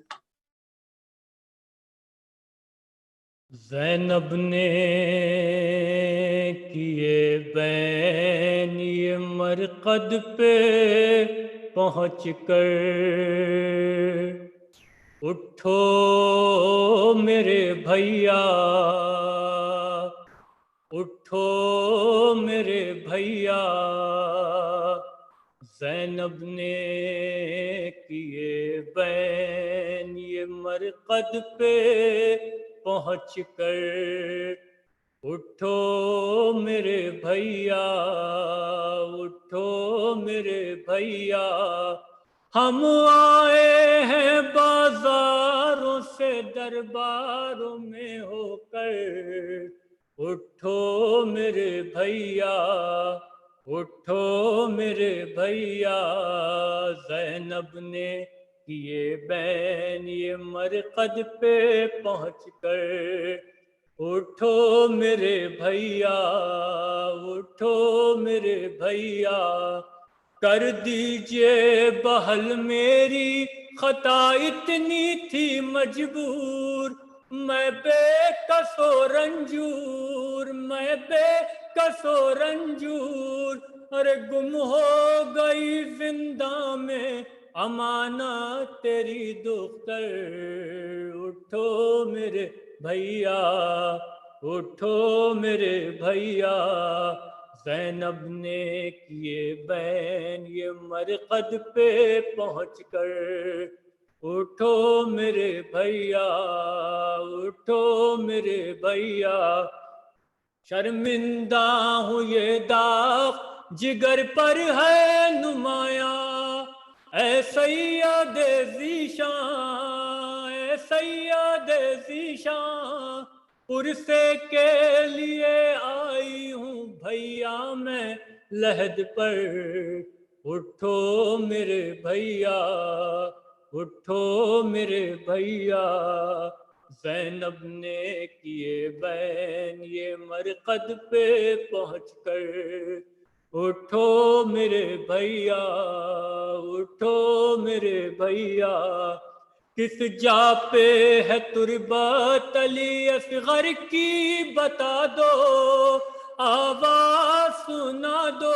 S7: زینب نے کیے بین یہ مرقد پہ پہنچ کر، اٹھو میرے بھیا اٹھو میرے بھیا، زینب نے کیے بین یہ مرقد پہ پہنچ کر، اٹھو میرے بھیا اٹھو میرے بھیا، ہم آئے ہیں بازاروں سے درباروں میں ہو کر، اٹھو میرے بھیا اٹھو میرے بھیا، زینب نے کیے بین یہ مرقد پہ پہنچ کر، اٹھو میرے بھیا اٹھو میرے بھیا، کر دیجئے بحل میری خطا اتنی تھی مجبور، میں بے کس و رنجور میں بے کس و رنجور، ارے گم ہو گئی زندہ میں امانت تیری دختر، اٹھو میرے بھیا اٹھو میرے بھیا، زینب نے کیے بین یہ مرقد پہ پہنچ کر، اٹھو میرے بھیا اٹھو میرے بھیا، شرمندہ ہوں یہ داغ جگر پر ہے نمایاں، اے سید ذیشان اے سید ذیشان، پرسے کے لیے آئی ہوں بھیا میں لحد پر، اٹھو میرے بھیا اٹھو میرے بھیا، زینب نے کیے بین یہ مرقد پہ پہنچ کر، اٹھو میرے بھیا، اٹھو میرے بھیا، کس جا پہ ہے تربت علی اصغر کی بتا دو، آواز سنا دو،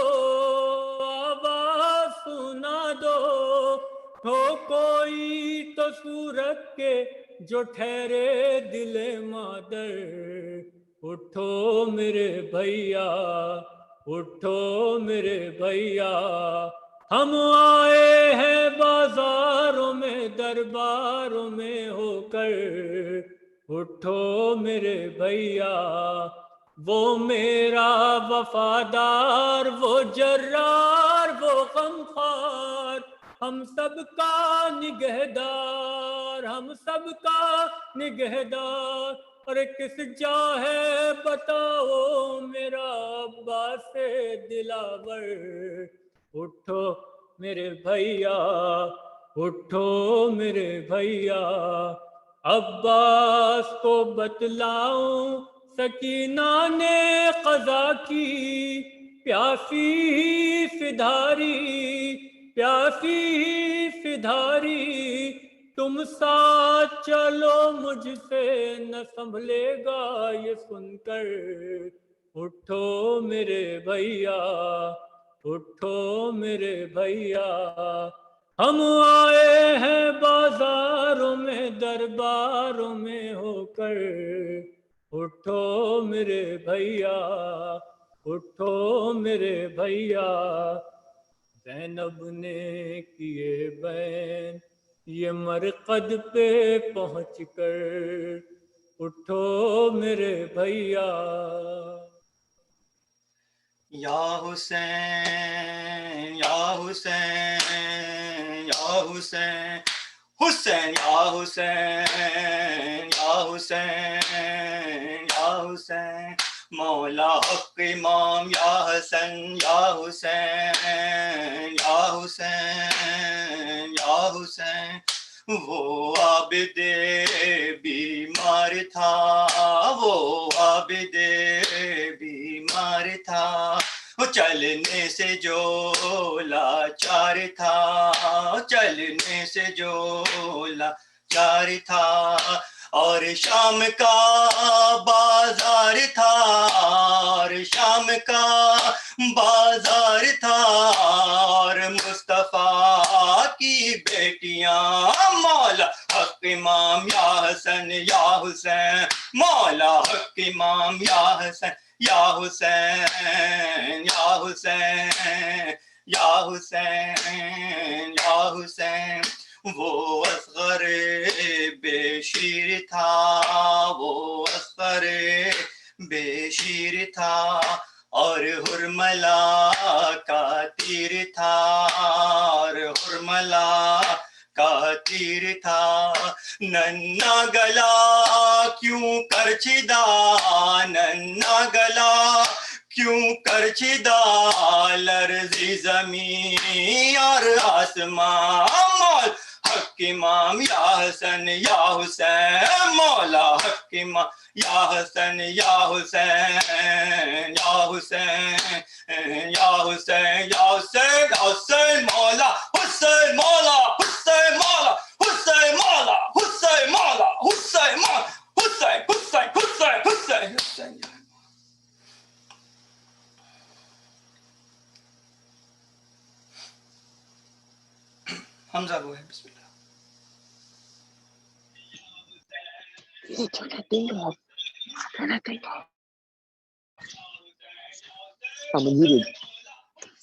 S7: آواز سنا دو، ہو کوئی تو صورت کے جو ٹھہرے دل مادر، اٹھو میرے بھیا، اٹھو میرے بھیا، ہم آئے ہیں بازاروں میں درباروں میں ہو کر، اٹھو میرے بھیا، وہ میرا وفادار، وہ جرار، وہ غمخوار، ہم سب کا نگہدار، ہم سب کا نگہدار، اور کس جا ہے بتاؤ میرا عباس دلاور، اٹھو میرے بھیا، اٹھو میرے بھیا، عباس کو بتلاؤں سکینہ نے قضا کی، پیاسی ہی فداری، پیاسی ہی فداری، تم ساتھ چلو مجھ سے نہ سنبھلے گا یہ سن کر، اٹھو میرے بھیا، اٹھو میرے بھیا، ہم آئے ہیں بازاروں میں درباروں میں ہو کر، اٹھو میرے بھیا، اٹھو میرے بھیا، زینب نے کیے بین یہ مرقد پہ پہنچ کر، اٹھو میرے بھیا،
S1: یا حسین یا حسین یا حسین، حسین یا حسین یا حسین یا حسین، مولا حق امام یا حسن یا حسین یا حسین یا حسین، وہ عابد بیمار تھا، وہ عابد بیمار تھا، وہ چلنے سے جو لاچار تھا، چلنے سے جو لاچار تھا، اور شام کا بازار تھا، اور شام کا بازار تھا، اور مصطفیٰ کی بیٹیاں مولا حق امام یا حسن یا حسین، مولا حق امام یا حسن یا حسین یا حسین یا حسین یا حسین، وہ اصغر بے شیر تھا، وہ اصغر بے شیر تھا، اور حرملا کا تیر تھا، اور حرملا کا تیر تھا، ننا گلا کیوں کرچدا، ننا گلا کیوں کرچدا، لرزی زمین اور آسمان، مول حق امام یا حسن یا حسین، مولا حق امام یا حسن یا حسین یا حسین یا حسین یا حسین یا حسین، مولا حسین، مولا حسین، مولا حسین، مولا حسین، مولا حسین، مولا حسین، حسین، حسین، حسین، حسین۔ حمزہ وہ ہے، بسم اللہ۔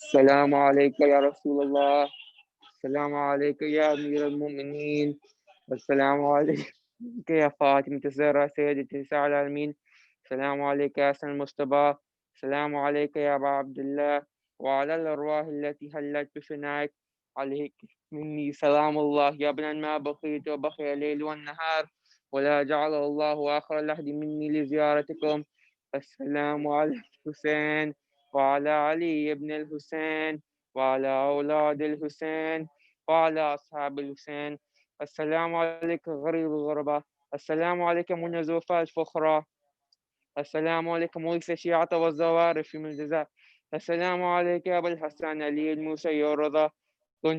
S8: السلام علیکم یا رسول اللہ، السلام علیکم یا امیر المؤمنین، السلام علیکم یا فاطمة الزہرا سیدۃ نساء العالمین، السلام علیکم یا حسن المصطفیٰ، السلام علیکم یا ابا عبداللہ، وعلی الارواح التي حلت بفنائك عليك مني سلام الله يا ابن ما بقيت وبقي الليل والنهار ولا جعل الله آخر لحد مني لزيارتكم، السلام على الحسين وعلى علي بن الحسين وعلى أولاد الحسين وعلى أصحاب الحسين، السلام عليكم غريب الغرباء، السلام عليكم منزوفات الفخرة، السلام عليكم وليس الشيعة والزوارف من الجزاء، السلام عليك يا أبا الحسن علي الموسى والرضا كن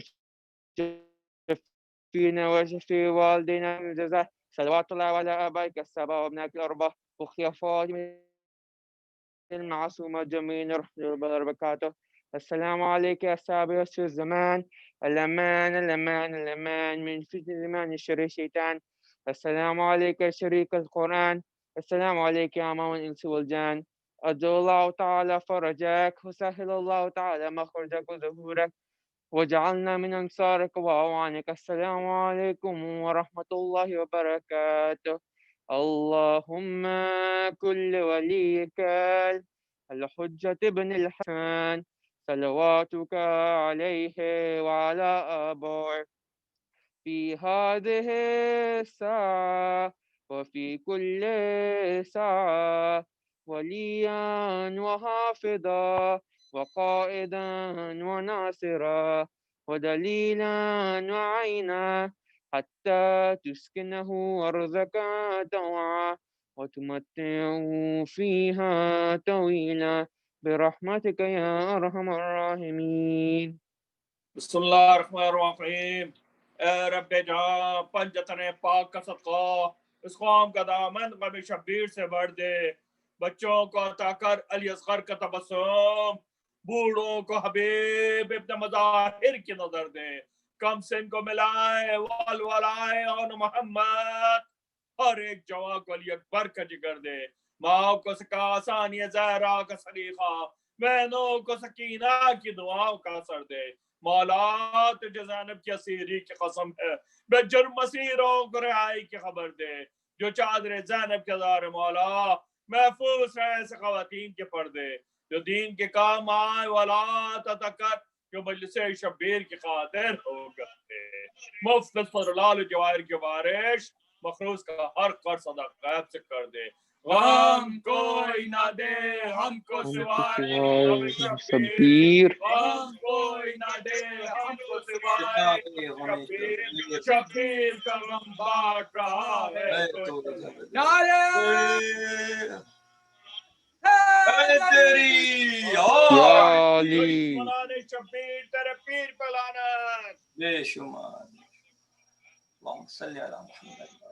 S8: شفينا وشفي والدينا من الجزاء صلوات الله على آبائك السبع وابنائك الأربعة أختي فاطمة المعصومة جميع رحمة الله وبركاته. السلام عليك يا سابق في الزمان الأمان الأمان الأمان من فتنة الزمان الشر الشيطان. السلام عليك يا شريك القرآن. السلام عليك يا أمام الإنس والجان. أرجو الله تعالى فرجك وسهل الله تعالى مخرجك وظهورك وجعلنا من أنصارك وأعوانك. السلام عليكم ورحمة الله وبركاته. اللهم كل وليك الحجة ابن الحسن صلواتك عليه وعلى آبائه في هذه الساعة وفي كل ساعة وليا وحافظا وقائدا وناصرا ودليلا وعينا حتى تسكنه أرضك طوعا وتمتعه فيها طويلا برحمتك يا أرحم الراحمين.
S2: بسم اللہ الرحمن الرحیم. اے رب جہاں پنجتن پاک کا صدقہ اس قوم کا دامن غم شبیر سے بھر دے. بچوں کو عطا کر علی اصغر کا تبسم، بوڑھوں کو حبیب ابن مظاہر کی نظر دے. کم سن کو ملائے والولائے اور محمد، ہر ایک جوان کو علی اکبر کا جگر دے. ماں کو سکا ثانی زہرا کا سلیقہ، بہنوں کو سکینہ کی دعاؤں کا اثر دے. مولا تجھے زینب کی اسیری کی قسم ہے، بے جرم اسیروں کو رہائی کی خبر دے. جو چادر زینب کے دار مولا محفوظ رہے ایسے خواتین کے پردے. جو دین کے کام آئے اولاد عطا کر، جو مجلس شبیر کی خاطر ہو کرتے. مفت فضلال جواہر کی بارش مخروض کا ہر قرض ادا غیب سے کر دے. غم کوئی نہ دے ہم کو سوائے غم شبیر، غم کوئی نہ دے ہم کو سوائے غم شبیر. شبیر کا غم بانٹ رہا ہے تو
S1: تیری
S8: یا علی
S2: دشمنان شبیر تیرے پیر پہ لعنت.
S1: بے شمار. اللہم صلی علی محمد.